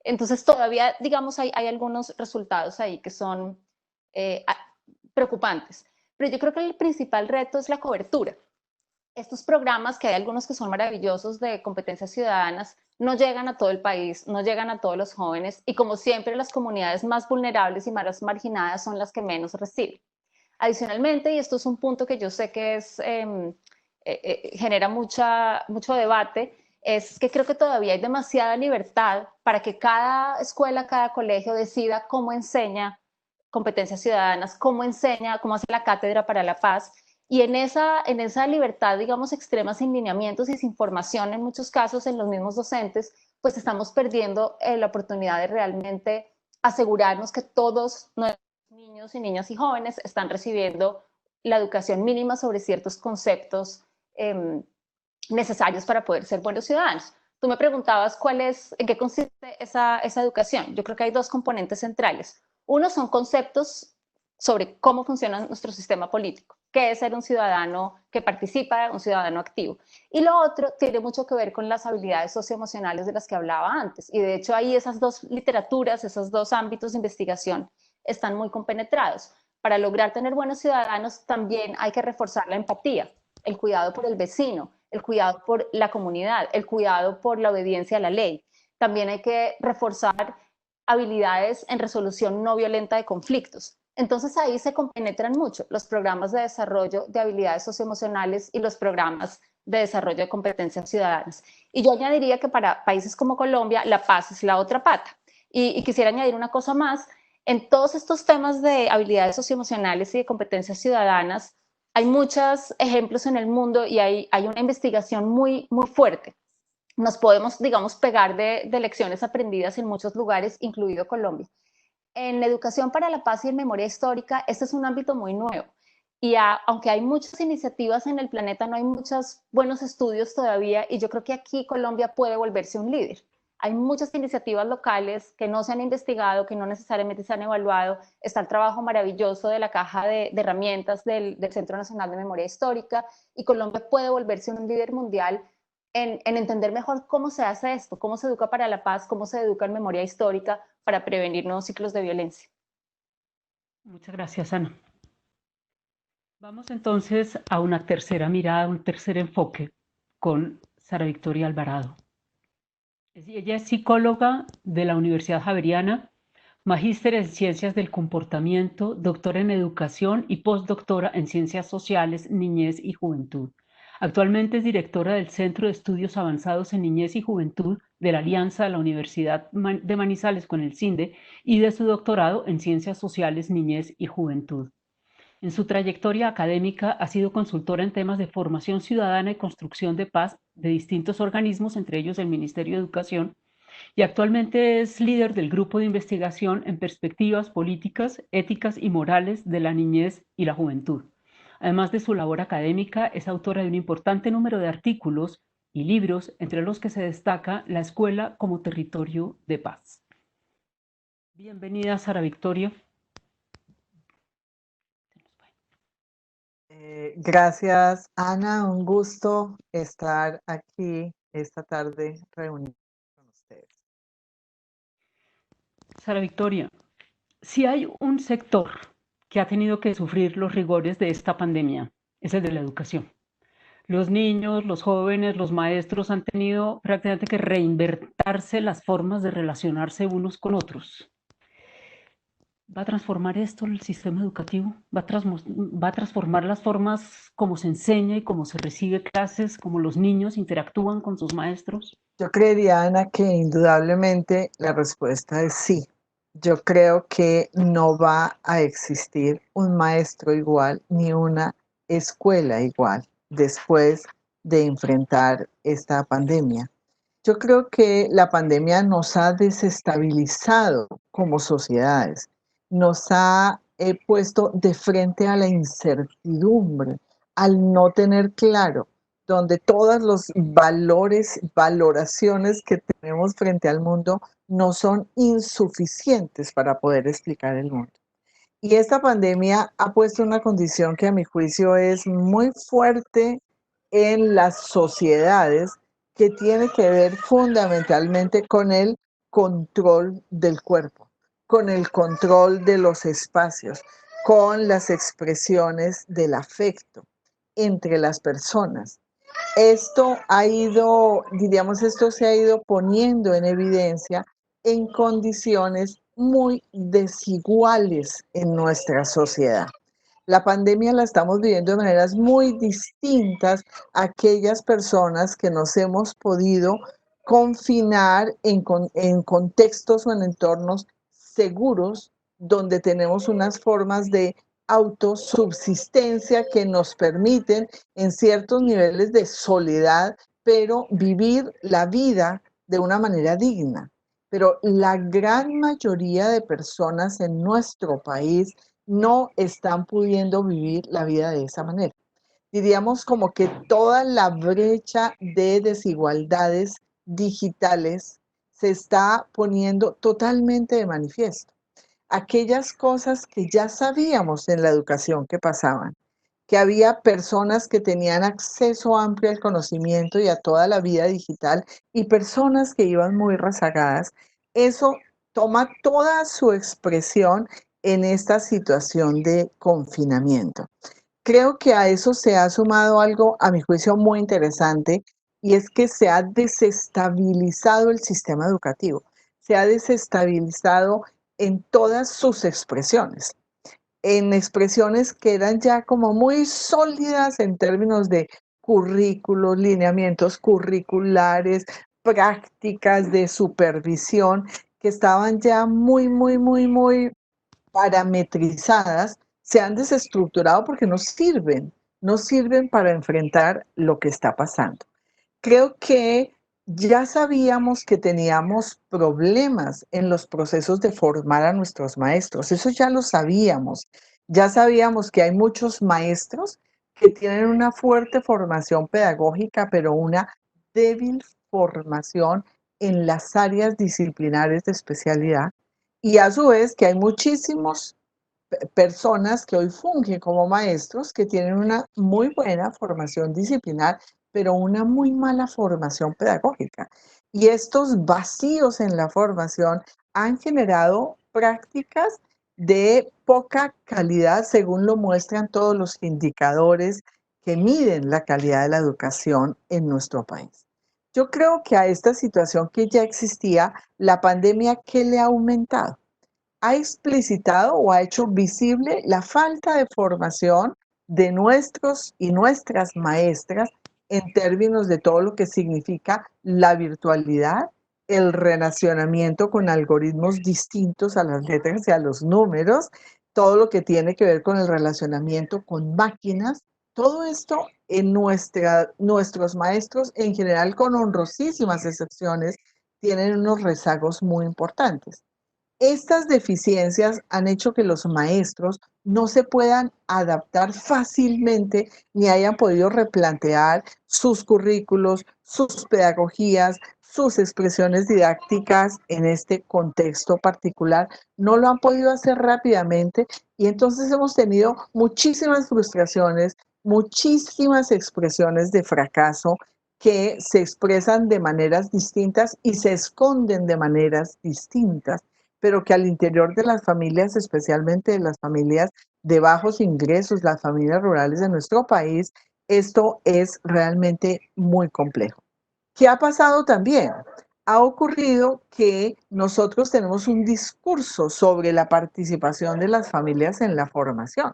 Entonces todavía, digamos, hay algunos resultados ahí que son preocupantes. Pero yo creo que el principal reto es la cobertura. Estos programas, que hay algunos que son maravillosos de competencias ciudadanas, no llegan a todo el país, no llegan a todos los jóvenes, y como siempre las comunidades más vulnerables y más marginadas son las que menos reciben. Adicionalmente, y esto es un punto que yo sé que genera mucho debate, es que creo que todavía hay demasiada libertad para que cada escuela, cada colegio decida cómo enseña competencias ciudadanas, cómo enseña, cómo hace la cátedra para la paz. Y en esa libertad, digamos, extrema, sin lineamientos y sin formación, en muchos casos, en los mismos docentes, pues estamos perdiendo la oportunidad de realmente asegurarnos que todos nuestros niños y niñas y jóvenes están recibiendo la educación mínima sobre ciertos conceptos necesarios para poder ser buenos ciudadanos. Tú me preguntabas en qué consiste esa educación. Yo creo que hay dos componentes centrales. Uno son conceptos sobre cómo funciona nuestro sistema político, qué es ser un ciudadano que participa, un ciudadano activo. Y lo otro tiene mucho que ver con las habilidades socioemocionales de las que hablaba antes. Y de hecho ahí esas dos literaturas, esos dos ámbitos de investigación están muy compenetrados. Para lograr tener buenos ciudadanos también hay que reforzar la empatía, el cuidado por el vecino, el cuidado por la comunidad, el cuidado por la obediencia a la ley. También hay que reforzar habilidades en resolución no violenta de conflictos. Entonces ahí se compenetran mucho los programas de desarrollo de habilidades socioemocionales y los programas de desarrollo de competencias ciudadanas. Y yo añadiría que para países como Colombia, la paz es la otra pata. Y quisiera añadir una cosa más. En todos estos temas de habilidades socioemocionales y de competencias ciudadanas, hay muchos ejemplos en el mundo y hay una investigación muy fuerte. Nos podemos, digamos, pegar de lecciones aprendidas en muchos lugares, incluido Colombia. En educación para la paz y en memoria histórica, este es un ámbito muy nuevo. Y aunque hay muchas iniciativas en el planeta, no hay muchos buenos estudios todavía, y yo creo que aquí Colombia puede volverse un líder. Hay muchas iniciativas locales que no se han investigado, que no necesariamente se han evaluado. Está el trabajo maravilloso de la caja de herramientas del Centro Nacional de Memoria Histórica, y Colombia puede volverse un líder mundial en entender mejor cómo se hace esto, cómo se educa para la paz, cómo se educa en memoria histórica para prevenir nuevos ciclos de violencia. Muchas gracias, Ana. Vamos entonces a una tercera mirada, un tercer enfoque con Sara Victoria Alvarado. Ella es psicóloga de la Universidad Javeriana, magíster en Ciencias del Comportamiento, doctora en Educación y postdoctora en Ciencias Sociales, Niñez y Juventud. Actualmente es directora del Centro de Estudios Avanzados en Niñez y Juventud de la Alianza de la Universidad de Manizales con el CINDE y de su doctorado en Ciencias Sociales, Niñez y Juventud. En su trayectoria académica ha sido consultora en temas de formación ciudadana y construcción de paz de distintos organismos, entre ellos el Ministerio de Educación, y actualmente es líder del grupo de investigación en perspectivas políticas, éticas y morales de la niñez y la juventud. Además de su labor académica, es autora de un importante número de artículos y libros, entre los que se destaca La escuela como territorio de paz. Bienvenida, Sara Victoria. Gracias, Ana. Un gusto estar aquí esta tarde reunida con ustedes. Sara Victoria, si hay un sector que ha tenido que sufrir los rigores de esta pandemia, es el de la educación. Los niños, los jóvenes, los maestros han tenido prácticamente que reinventarse las formas de relacionarse unos con otros. ¿Va a transformar esto el sistema educativo? ¿Va a transformar las formas como se enseña y cómo se recibe clases, cómo los niños interactúan con sus maestros? Yo creería, Ana, que indudablemente la respuesta es sí. Yo creo que no va a existir un maestro igual ni una escuela igual después de enfrentar esta pandemia. Yo creo que la pandemia nos ha desestabilizado como sociedades, nos ha puesto de frente a la incertidumbre, al no tener claro, donde todos los valores, valoraciones que tenemos frente al mundo no son insuficientes para poder explicar el mundo. Y esta pandemia ha puesto una condición que a mi juicio es muy fuerte en las sociedades, que tiene que ver fundamentalmente con el control del cuerpo, con el control de los espacios, con las expresiones del afecto entre las personas. Esto ha ido, diríamos, esto se ha ido poniendo en evidencia en condiciones muy desiguales en nuestra sociedad. La pandemia la estamos viviendo de maneras muy distintas a aquellas personas que nos hemos podido confinar en contextos o en entornos seguros, donde tenemos unas formas de autosubsistencia que nos permiten en ciertos niveles de soledad, pero vivir la vida de una manera digna. Pero la gran mayoría de personas en nuestro país no están pudiendo vivir la vida de esa manera. Diríamos como que toda la brecha de desigualdades digitales se está poniendo totalmente de manifiesto. Aquellas cosas que ya sabíamos en la educación que pasaban, que había personas que tenían acceso amplio al conocimiento y a toda la vida digital y personas que iban muy rezagadas, eso toma toda su expresión en esta situación de confinamiento. Creo que a eso se ha sumado algo, a mi juicio, muy interesante, y es que se ha desestabilizado el sistema educativo, se ha desestabilizado en todas sus expresiones, en expresiones que eran ya como muy sólidas en términos de currículos, lineamientos curriculares, prácticas de supervisión, que estaban ya muy parametrizadas, se han desestructurado porque no sirven para enfrentar lo que está pasando. Creo que ya sabíamos que teníamos problemas en los procesos de formar a nuestros maestros, eso ya lo sabíamos. Ya sabíamos que hay muchos maestros que tienen una fuerte formación pedagógica, pero una débil formación en las áreas disciplinares de especialidad. Y a su vez que hay muchísimos personas que hoy fungen como maestros que tienen una muy buena formación disciplinar, pero una muy mala formación pedagógica. Y estos vacíos en la formación han generado prácticas de poca calidad, según lo muestran todos los indicadores que miden la calidad de la educación en nuestro país. Yo creo que a esta situación que ya existía, la pandemia, ¿qué le ha aumentado? Ha explicitado o ha hecho visible la falta de formación de nuestros y nuestras maestras en términos de todo lo que significa la virtualidad, el relacionamiento con algoritmos distintos a las letras y a los números, todo lo que tiene que ver con el relacionamiento con máquinas. Todo esto en nuestros maestros, en general con honrosísimas excepciones, tienen unos rezagos muy importantes. Estas deficiencias han hecho que los maestros no se puedan adaptar fácilmente ni hayan podido replantear sus currículos, sus pedagogías, sus expresiones didácticas en este contexto particular. No lo han podido hacer rápidamente y entonces hemos tenido muchísimas frustraciones, muchísimas expresiones de fracaso que se expresan de maneras distintas y se esconden de maneras distintas, pero que al interior de las familias, especialmente de las familias de bajos ingresos, las familias rurales de nuestro país, esto es realmente muy complejo. ¿Qué ha pasado también? Ha ocurrido que nosotros tenemos un discurso sobre la participación de las familias en la formación,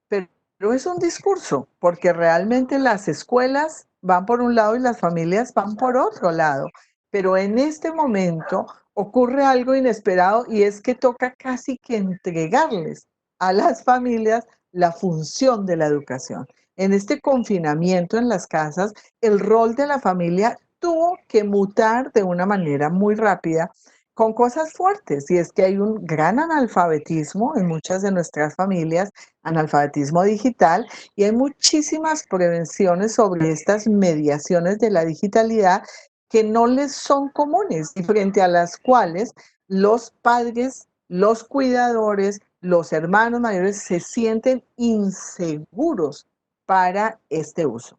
pero es un discurso, porque realmente las escuelas van por un lado y las familias van por otro lado. Pero en este momento ocurre algo inesperado y es que toca casi que entregarles a las familias la función de la educación. En este confinamiento en las casas, el rol de la familia tuvo que mutar de una manera muy rápida con cosas fuertes, y es que hay un gran analfabetismo en muchas de nuestras familias, analfabetismo digital, y hay muchísimas prevenciones sobre estas mediaciones de la digitalidad que no les son comunes y frente a las cuales los padres, los cuidadores, los hermanos mayores se sienten inseguros para este uso.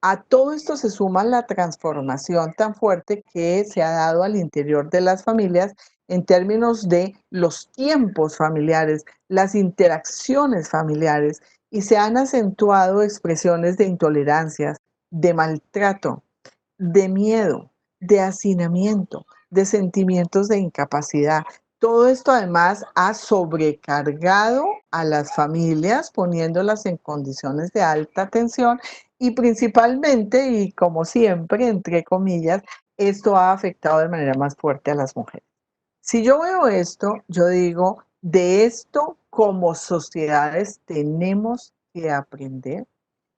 A todo esto se suma la transformación tan fuerte que se ha dado al interior de las familias en términos de los tiempos familiares, las interacciones familiares, y se han acentuado expresiones de intolerancias, de maltrato, de miedo, de hacinamiento, de sentimientos de incapacidad. Todo esto además ha sobrecargado a las familias, poniéndolas en condiciones de alta tensión y principalmente, y como siempre, entre comillas, esto ha afectado de manera más fuerte a las mujeres. Si yo veo esto, yo digo, de esto como sociedades tenemos que aprender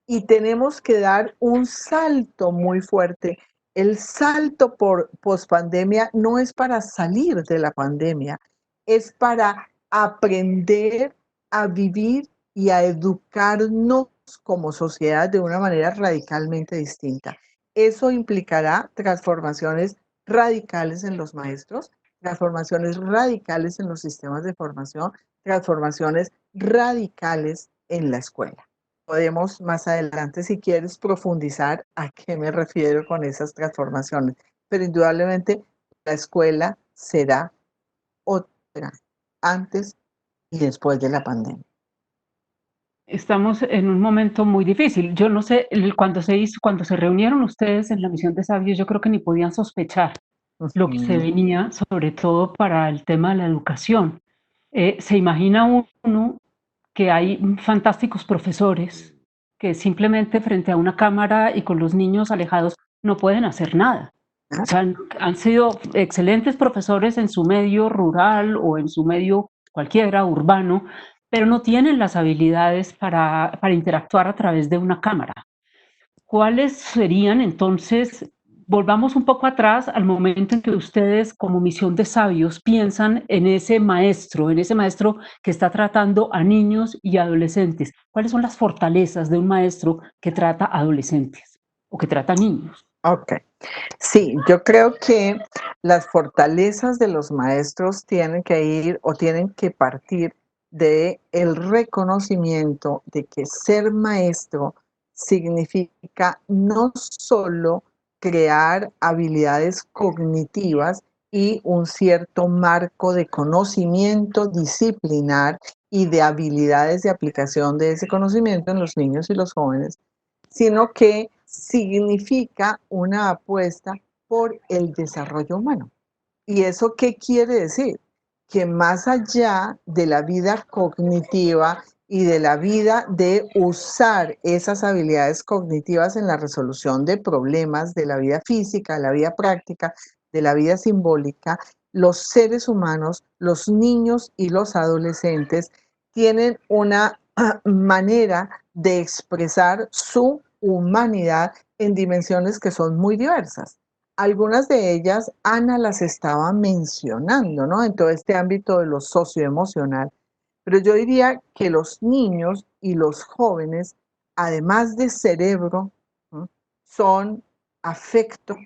y tenemos que dar un salto muy fuerte. El salto por pospandemia no es para salir de la pandemia, es para aprender a vivir y a educarnos como sociedad de una manera radicalmente distinta. Eso implicará transformaciones radicales en los maestros, transformaciones radicales en los sistemas de formación, transformaciones radicales en la escuela. Podemos más adelante, si quieres, profundizar a qué me refiero con esas transformaciones, pero indudablemente la escuela será otra antes y después de la pandemia. Estamos en un momento muy difícil. Yo no sé, cuando se reunieron ustedes en la misión de sabios, yo creo que ni podían sospechar lo que se venía, sobre todo para el tema de la educación. Se imagina uno que hay fantásticos profesores que simplemente frente a una cámara y con los niños alejados no pueden hacer nada. O sea, han sido excelentes profesores en su medio rural o en su medio cualquiera, urbano, pero no tienen las habilidades para interactuar a través de una cámara. ¿Cuáles serían entonces? Volvamos un poco atrás al momento en que ustedes, como misión de sabios, piensan en ese maestro que está tratando a niños y adolescentes. ¿Cuáles son las fortalezas de un maestro que trata a adolescentes o que trata a niños? Ok, sí, yo creo que las fortalezas de los maestros tienen que ir o tienen que partir de el reconocimiento de que ser maestro significa no solo crear habilidades cognitivas y un cierto marco de conocimiento disciplinar y de habilidades de aplicación de ese conocimiento en los niños y los jóvenes, sino que significa una apuesta por el desarrollo humano. ¿Y eso qué quiere decir? Que más allá de la vida cognitiva y de la vida de usar esas habilidades cognitivas en la resolución de problemas de la vida física, de la vida práctica, de la vida simbólica, los seres humanos, los niños y los adolescentes tienen una manera de expresar su humanidad en dimensiones que son muy diversas. Algunas de ellas, Ana las estaba mencionando, ¿no? En todo este ámbito de lo socioemocional. Pero yo diría que los niños y los jóvenes, además de cerebro, ¿no?, son afecto,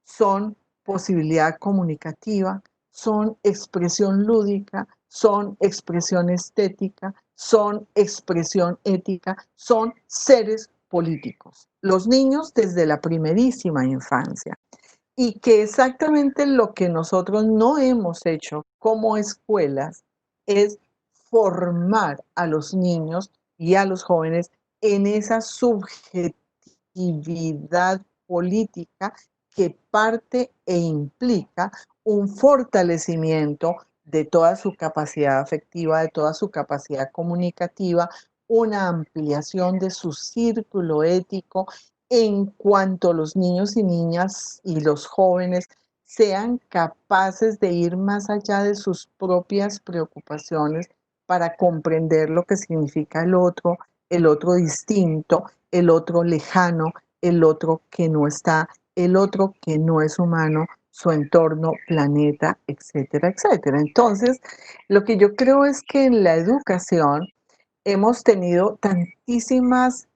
son posibilidad comunicativa, son expresión lúdica, son expresión estética, son expresión ética, son seres políticos. Los niños desde la primerísima infancia. Y que exactamente lo que nosotros no hemos hecho como escuelas es formar a los niños y a los jóvenes en esa subjetividad política que parte e implica un fortalecimiento de toda su capacidad afectiva, de toda su capacidad comunicativa, una ampliación de su círculo ético en cuanto los niños y niñas y los jóvenes sean capaces de ir más allá de sus propias preocupaciones para comprender lo que significa el otro distinto, el otro lejano, el otro que no está, el otro que no es humano, su entorno, planeta, etcétera, etcétera. Entonces, lo que yo creo es que en la educación hemos tenido tantísimas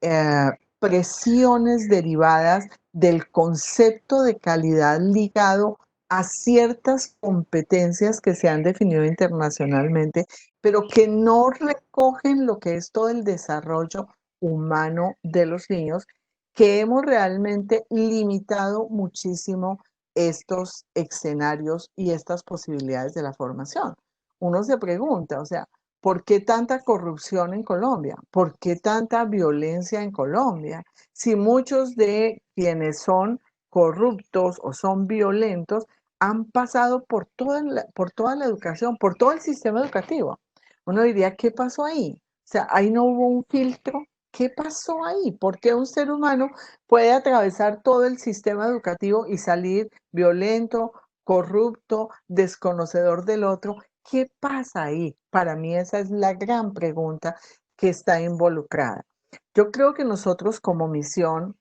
presiones derivadas del concepto de calidad ligado a ciertas competencias que se han definido internacionalmente, pero que no recogen lo que es todo el desarrollo humano de los niños, que hemos realmente limitado muchísimo estos escenarios y estas posibilidades de la formación. Uno se pregunta, o sea, ¿por qué tanta corrupción en Colombia? ¿Por qué tanta violencia en Colombia? Si muchos de quienes son corruptos o son violentos han pasado por toda la educación, por todo el sistema educativo. Uno diría, ¿qué pasó ahí? O sea, ahí no hubo un filtro. ¿Qué pasó ahí? ¿Por qué un ser humano puede atravesar todo el sistema educativo y salir violento, corrupto, desconocedor del otro? ¿Qué pasa ahí? Para mí esa es la gran pregunta que está involucrada. Yo creo que nosotros como misión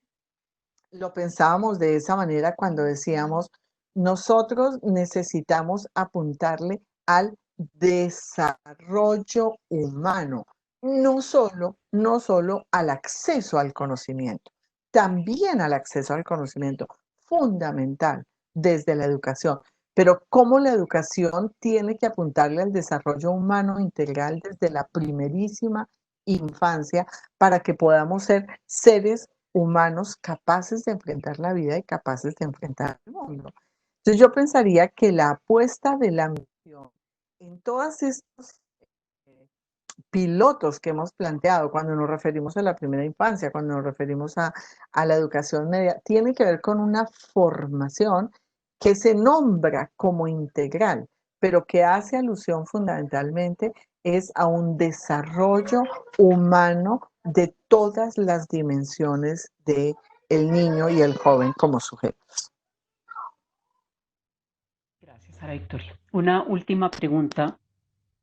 lo pensábamos de esa manera cuando decíamos, nosotros necesitamos apuntarle al desarrollo humano, no solo al acceso al conocimiento, también al acceso al conocimiento, fundamental desde la educación. Pero cómo la educación tiene que apuntarle al desarrollo humano integral desde la primerísima infancia para que podamos ser seres humanos capaces de enfrentar la vida y capaces de enfrentar el mundo. Entonces yo pensaría que la apuesta de la misión en todos estos pilotos que hemos planteado cuando nos referimos a la primera infancia, cuando nos referimos a la educación media, tiene que ver con una formación que se nombra como integral, pero que hace alusión fundamentalmente es a un desarrollo humano de todas las dimensiones de el niño y el joven como sujetos. Gracias, Sara Victoria. Una última pregunta.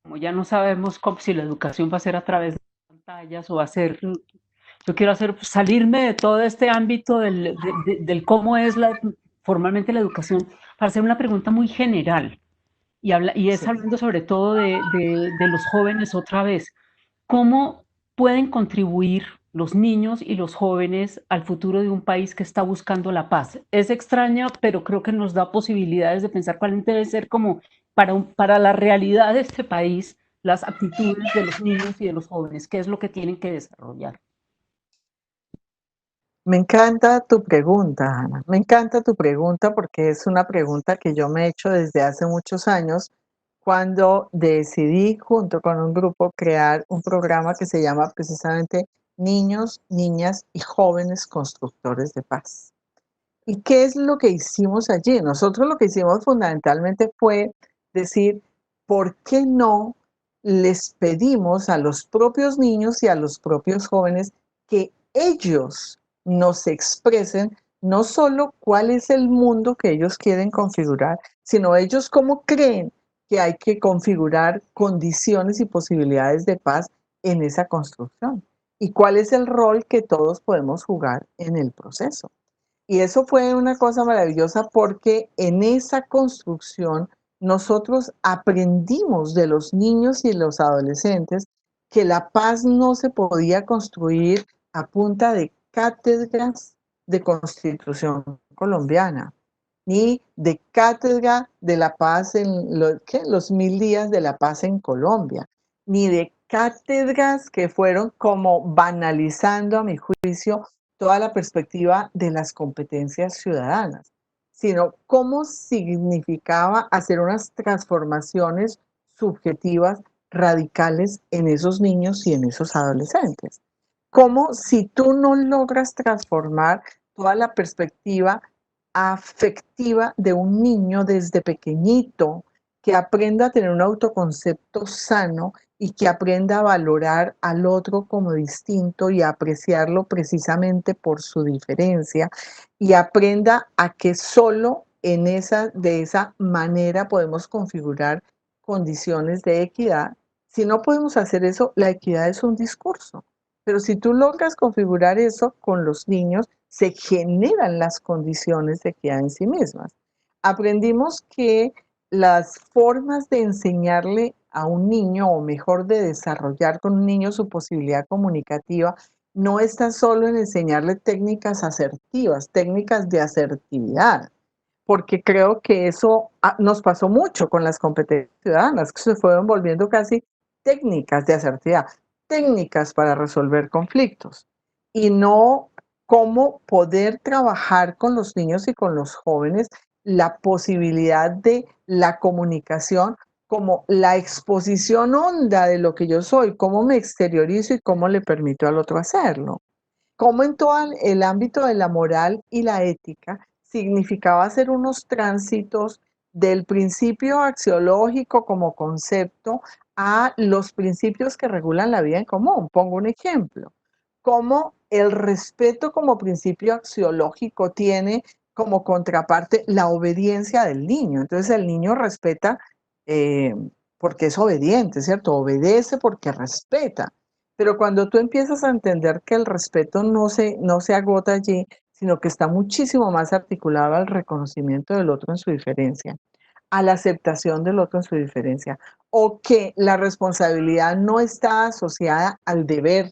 Como ya no sabemos si la educación va a ser a través de pantallas o va a ser, yo quiero salirme de todo este ámbito del cómo es formalmente la educación, para hacer una pregunta muy general y es Sí. hablando sobre todo de los jóvenes otra vez. ¿Cómo pueden contribuir los niños y los jóvenes al futuro de un país que está buscando la paz? Es extraña, pero creo que nos da posibilidades de pensar cuál debe ser como para la realidad de este país, las actitudes de los niños y de los jóvenes, qué es lo que tienen que desarrollar. Me encanta tu pregunta, Ana. Me encanta tu pregunta porque es una pregunta que yo me he hecho desde hace muchos años cuando decidí junto con un grupo crear un programa que se llama precisamente Niños, Niñas y Jóvenes Constructores de Paz. ¿Y qué es lo que hicimos allí? Nosotros lo que hicimos fundamentalmente fue decir, ¿por qué no les pedimos a los propios niños y a los propios jóvenes que ellos nos expresen no solo cuál es el mundo que ellos quieren configurar, sino ellos cómo creen que hay que configurar condiciones y posibilidades de paz en esa construcción? ¿Y cuál es el rol que todos podemos jugar en el proceso? Y eso fue una cosa maravillosa porque en esa construcción nosotros aprendimos de los niños y los adolescentes que la paz no se podía construir a punta de cátedras de Constitución colombiana, ni de cátedra de la paz en los 1000 días de la paz en Colombia, ni de cátedras que fueron como banalizando, a mi juicio, toda la perspectiva de las competencias ciudadanas, sino cómo significaba hacer unas transformaciones subjetivas radicales en esos niños y en esos adolescentes. Cómo si tú no logras transformar toda la perspectiva afectiva de un niño desde pequeñito, que aprenda a tener un autoconcepto sano y que aprenda a valorar al otro como distinto y a apreciarlo precisamente por su diferencia y aprenda a que solo de esa manera podemos configurar condiciones de equidad. Si no podemos hacer eso, la equidad es un discurso. Pero si tú logras configurar eso con los niños, se generan las condiciones de equidad en sí mismas. Aprendimos que las formas de enseñarle a un niño, o mejor de desarrollar con un niño su posibilidad comunicativa, no está solo en enseñarle técnicas asertivas, técnicas de asertividad, porque creo que eso nos pasó mucho con las competencias ciudadanas, que se fueron volviendo casi técnicas de asertividad, técnicas para resolver conflictos, y no cómo poder trabajar con los niños y con los jóvenes la posibilidad de la comunicación como la exposición honda de lo que yo soy, cómo me exteriorizo y cómo le permito al otro hacerlo. Cómo en todo el ámbito de la moral y la ética significaba hacer unos tránsitos del principio axiológico como concepto a los principios que regulan la vida en común. Pongo un ejemplo. Cómo el respeto como principio axiológico tiene como contraparte la obediencia del niño. Entonces el niño respeta eh, porque es obediente, ¿cierto? Obedece porque respeta. Pero cuando tú empiezas a entender que el respeto no se agota allí, sino que está muchísimo más articulado al reconocimiento del otro en su diferencia, a la aceptación del otro en su diferencia, o que la responsabilidad no está asociada al deber,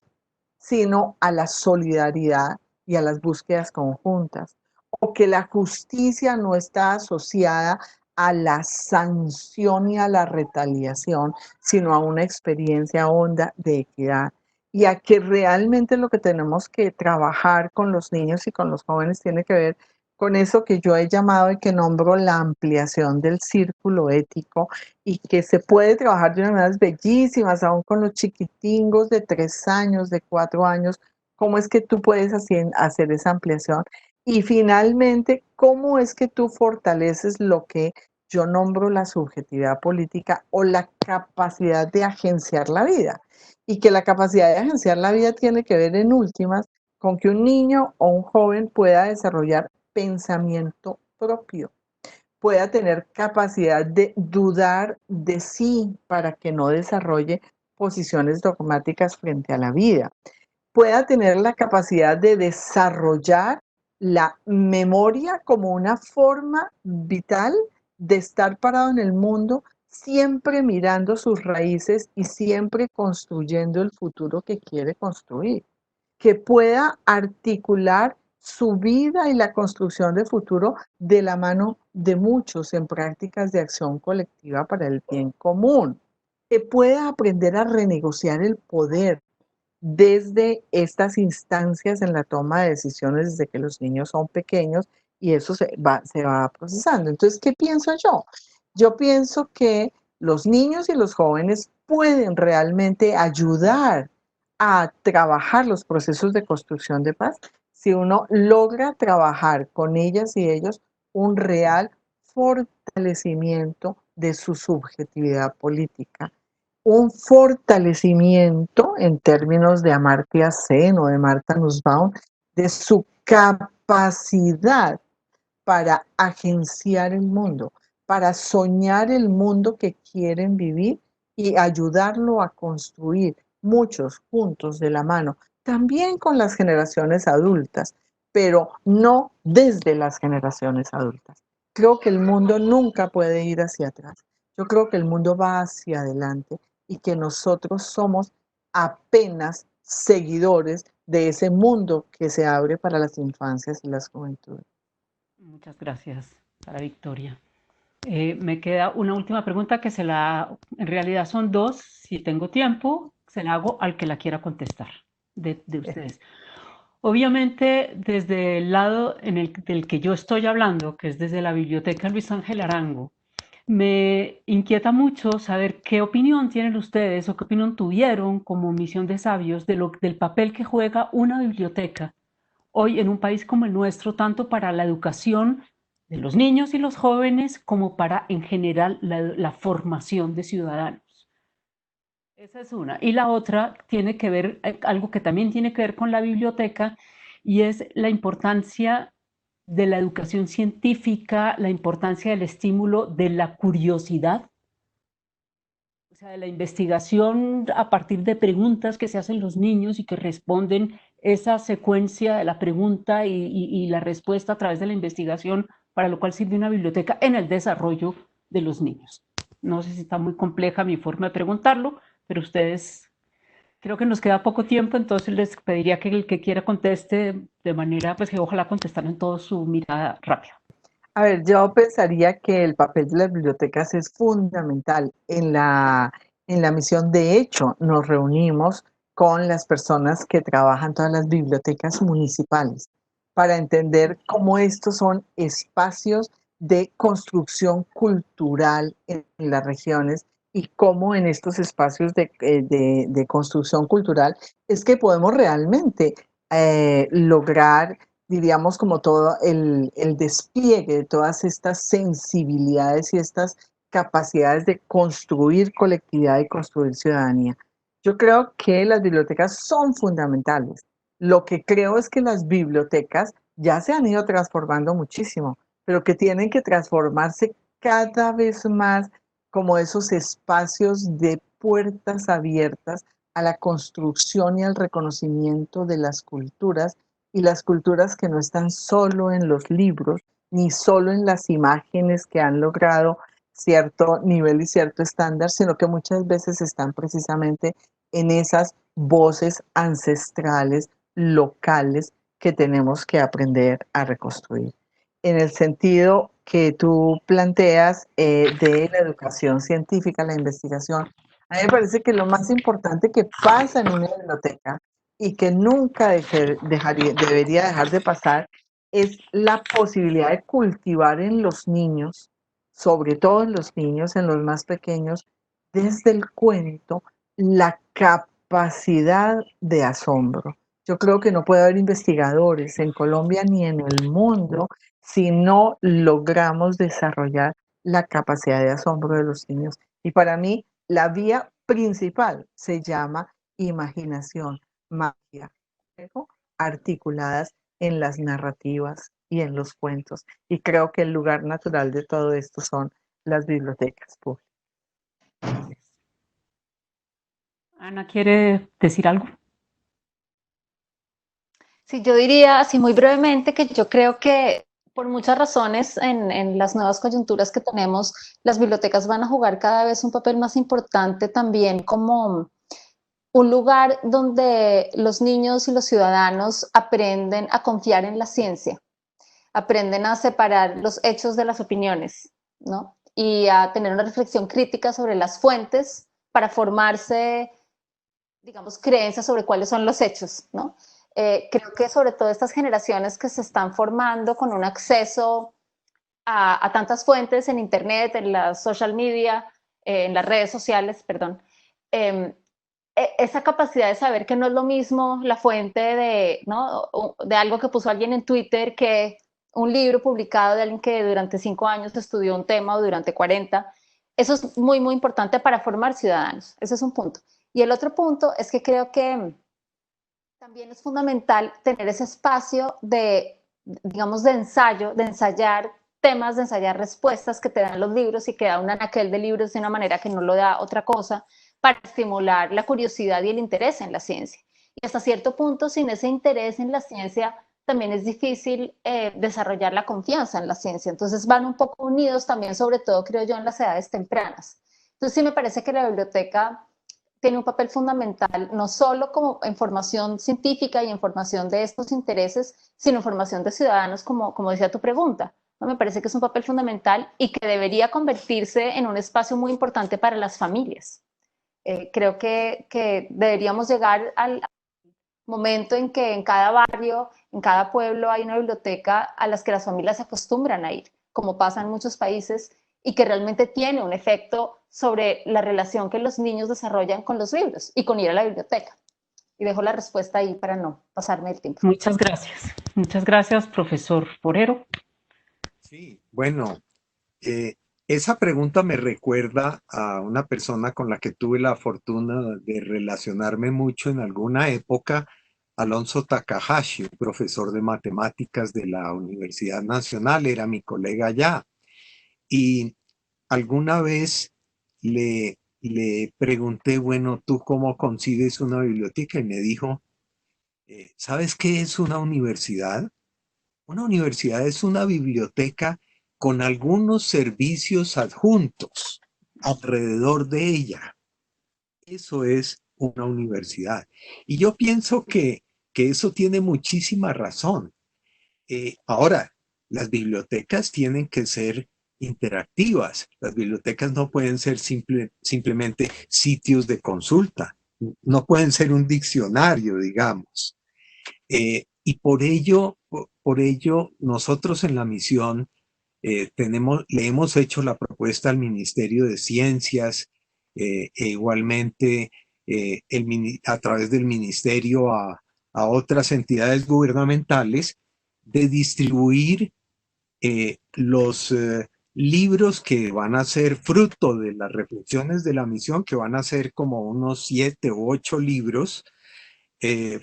sino a la solidaridad y a las búsquedas conjuntas, o que la justicia no está asociada a la sanción y a la retaliación, sino a una experiencia honda de equidad. Y a que realmente lo que tenemos que trabajar con los niños y con los jóvenes tiene que ver con eso que yo he llamado y que nombro la ampliación del círculo ético, y que se puede trabajar de unas maneras bellísimas, aún con los chiquitingos de 3 años, de 4 años, cómo es que tú puedes hacer esa ampliación. Y finalmente, cómo es que tú fortaleces lo que yo nombro la subjetividad política o la capacidad de agenciar la vida. Y que la capacidad de agenciar la vida tiene que ver en últimas con que un niño o un joven pueda desarrollar pensamiento propio, pueda tener capacidad de dudar de sí para que no desarrolle posiciones dogmáticas frente a la vida, pueda tener la capacidad de desarrollar la memoria como una forma vital de estar parado en el mundo, siempre mirando sus raíces y siempre construyendo el futuro que quiere construir, que pueda articular su vida y la construcción de futuro de la mano de muchos en prácticas de acción colectiva para el bien común, que pueda aprender a renegociar el poder, desde estas instancias en la toma de decisiones desde que los niños son pequeños y eso se va procesando. Entonces, ¿qué pienso yo? Yo pienso que los niños y los jóvenes pueden realmente ayudar a trabajar los procesos de construcción de paz si uno logra trabajar con ellas y ellos un real fortalecimiento de su subjetividad política, un fortalecimiento en términos de Amartya Sen o de Martha Nussbaum, de su capacidad para agenciar el mundo, para soñar el mundo que quieren vivir y ayudarlo a construir muchos juntos de la mano, también con las generaciones adultas, pero no desde las generaciones adultas. Creo que el mundo nunca puede ir hacia atrás. Yo creo que el mundo va hacia adelante y que nosotros somos apenas seguidores de ese mundo que se abre para las infancias y las juventudes. Muchas gracias, Sara Victoria. Me queda una última pregunta que en realidad son dos, si tengo tiempo, se la hago al que la quiera contestar de ustedes. Obviamente, desde el lado del que yo estoy hablando, que es desde la Biblioteca Luis Ángel Arango, me inquieta mucho saber qué opinión tienen ustedes o qué opinión tuvieron como Misión de Sabios del papel que juega una biblioteca hoy en un país como el nuestro, tanto para la educación de los niños y los jóvenes como para, en general, la formación de ciudadanos. Esa es una. Y la otra tiene que ver, algo que también tiene que ver con la biblioteca, y es la importancia de la educación científica, la importancia del estímulo de la curiosidad, o sea, de la investigación a partir de preguntas que se hacen los niños y que responden esa secuencia de la pregunta y la respuesta a través de la investigación, para lo cual sirve una biblioteca en el desarrollo de los niños. No sé si está muy compleja mi forma de preguntarlo, pero ustedes, creo que nos queda poco tiempo, entonces les pediría que el que quiera conteste de manera, pues que ojalá contestaran todo su mirada rápida. A ver, yo pensaría que el papel de las bibliotecas es fundamental en la misión. De hecho, nos reunimos con las personas que trabajan todas las bibliotecas municipales para entender cómo estos son espacios de construcción cultural en las regiones y cómo en estos espacios de construcción cultural es que podemos realmente lograr, diríamos, como todo el despliegue de todas estas sensibilidades y estas capacidades de construir colectividad y construir ciudadanía. Yo creo que las bibliotecas son fundamentales. Lo que creo es que las bibliotecas ya se han ido transformando muchísimo, pero que tienen que transformarse cada vez más como esos espacios de puertas abiertas a la construcción y al reconocimiento de las culturas, y las culturas que no están solo en los libros, ni solo en las imágenes que han logrado cierto nivel y cierto estándar, sino que muchas veces están precisamente en esas voces ancestrales, locales, que tenemos que aprender a reconstruir. En el sentido que tú planteas de la educación científica, la investigación, a mí me parece que lo más importante que pasa en una biblioteca y que nunca debería dejar de pasar es la posibilidad de cultivar en los niños, sobre todo en los niños, en los más pequeños, desde el cuento, la capacidad de asombro. Yo creo que no puede haber investigadores en Colombia ni en el mundo si no logramos desarrollar la capacidad de asombro de los niños. Y para mí, la vía principal se llama imaginación, magia, articuladas en las narrativas y en los cuentos. Y creo que el lugar natural de todo esto son las bibliotecas públicas. Ana, ¿quiere decir algo? Sí, yo diría así muy brevemente que yo creo que por muchas razones en las nuevas coyunturas que tenemos, las bibliotecas van a jugar cada vez un papel más importante también como un lugar donde los niños y los ciudadanos aprenden a confiar en la ciencia, aprenden a separar los hechos de las opiniones, ¿no? Y a tener una reflexión crítica sobre las fuentes para formarse digamos, creencias sobre cuáles son los hechos, ¿no? Creo que sobre todo estas generaciones que se están formando con un acceso a tantas fuentes en Internet, en las social media, en las redes sociales, perdón, esa capacidad de saber que no es lo mismo la fuente de, ¿no? de algo que puso alguien en Twitter que un libro publicado de alguien que durante 5 años estudió un tema o durante 40. Eso es muy, muy importante para formar ciudadanos. Ese es un punto. Y el otro punto es que creo que también es fundamental tener ese espacio de, digamos, de ensayo, de ensayar temas, de ensayar respuestas que te dan los libros y que da un anaquel de libros de una manera que no lo da otra cosa, para estimular la curiosidad y el interés en la ciencia. Y hasta cierto punto, sin ese interés en la ciencia, también es difícil desarrollar la confianza en la ciencia. Entonces van un poco unidos también, sobre todo, creo yo, en las edades tempranas. Entonces sí me parece que la biblioteca tiene un papel fundamental, no solo como información científica y información de estos intereses, sino información de ciudadanos, como decía tu pregunta. ¿No? Me parece que es un papel fundamental y que debería convertirse en un espacio muy importante para las familias. Creo que deberíamos llegar al momento en que en cada barrio, en cada pueblo hay una biblioteca a las que las familias se acostumbran a ir, como pasa en muchos países, y que realmente tiene un efecto sobre la relación que los niños desarrollan con los libros y con ir a la biblioteca. Y dejo la respuesta ahí para no pasarme el tiempo. Muchas gracias. Muchas gracias, profesor Forero. Sí, bueno, esa pregunta me recuerda a una persona con la que tuve la fortuna de relacionarme mucho en alguna época, Alonso Takahashi, un profesor de matemáticas de la Universidad Nacional, era mi colega allá. Y alguna vez le pregunté, bueno, ¿tú cómo concibes una biblioteca? Y me dijo, ¿sabes qué es una universidad? Una universidad es una biblioteca con algunos servicios adjuntos alrededor de ella. Eso es una universidad. Y yo pienso que eso tiene muchísima razón. Ahora, las bibliotecas tienen que ser interactivas. Las bibliotecas no pueden ser simplemente sitios de consulta. No pueden ser un diccionario, digamos. Y por ello, nosotros en la misión le hemos hecho la propuesta al Ministerio de Ciencias e igualmente a través del Ministerio a otras entidades gubernamentales de distribuir los libros que van a ser fruto de las reflexiones de la misión, que van a ser como unos 7 u 8 libros.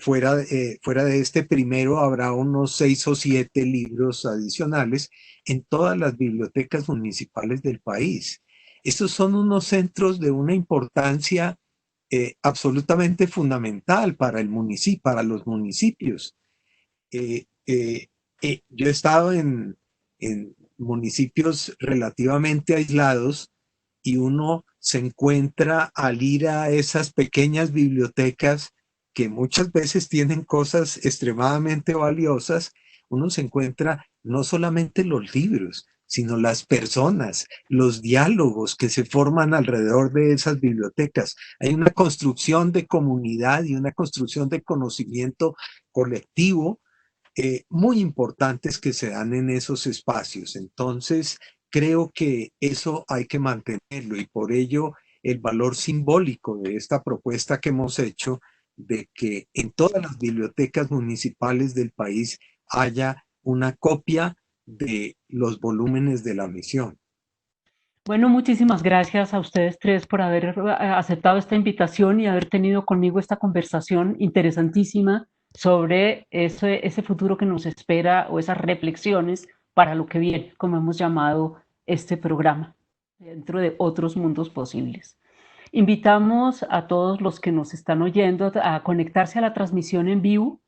Fuera de este primero habrá unos 6 o 7 libros adicionales en todas las bibliotecas municipales del país. Estos son unos centros de una importancia absolutamente fundamental para el municipio, para los municipios. Yo he estado en municipios relativamente aislados y uno se encuentra al ir a esas pequeñas bibliotecas que muchas veces tienen cosas extremadamente valiosas, uno se encuentra no solamente los libros, sino las personas, los diálogos que se forman alrededor de esas bibliotecas. Hay una construcción de comunidad y una construcción de conocimiento colectivo muy importantes que se dan en esos espacios. Entonces, creo que eso hay que mantenerlo y por ello el valor simbólico de esta propuesta que hemos hecho de que en todas las bibliotecas municipales del país haya una copia de los volúmenes de la misión. Bueno, muchísimas gracias a ustedes tres por haber aceptado esta invitación y haber tenido conmigo esta conversación interesantísima sobre ese futuro que nos espera o esas reflexiones para lo que viene, como hemos llamado este programa, dentro de otros mundos posibles. Invitamos a todos los que nos están oyendo a conectarse a la transmisión en vivo,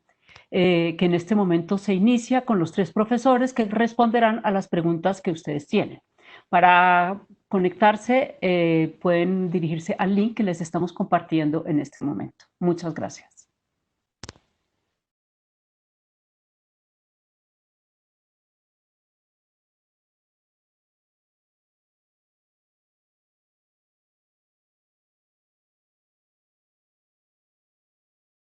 que en este momento se inicia con los tres profesores que responderán a las preguntas que ustedes tienen. Para conectarse, pueden dirigirse al link que les estamos compartiendo en este momento. Muchas gracias.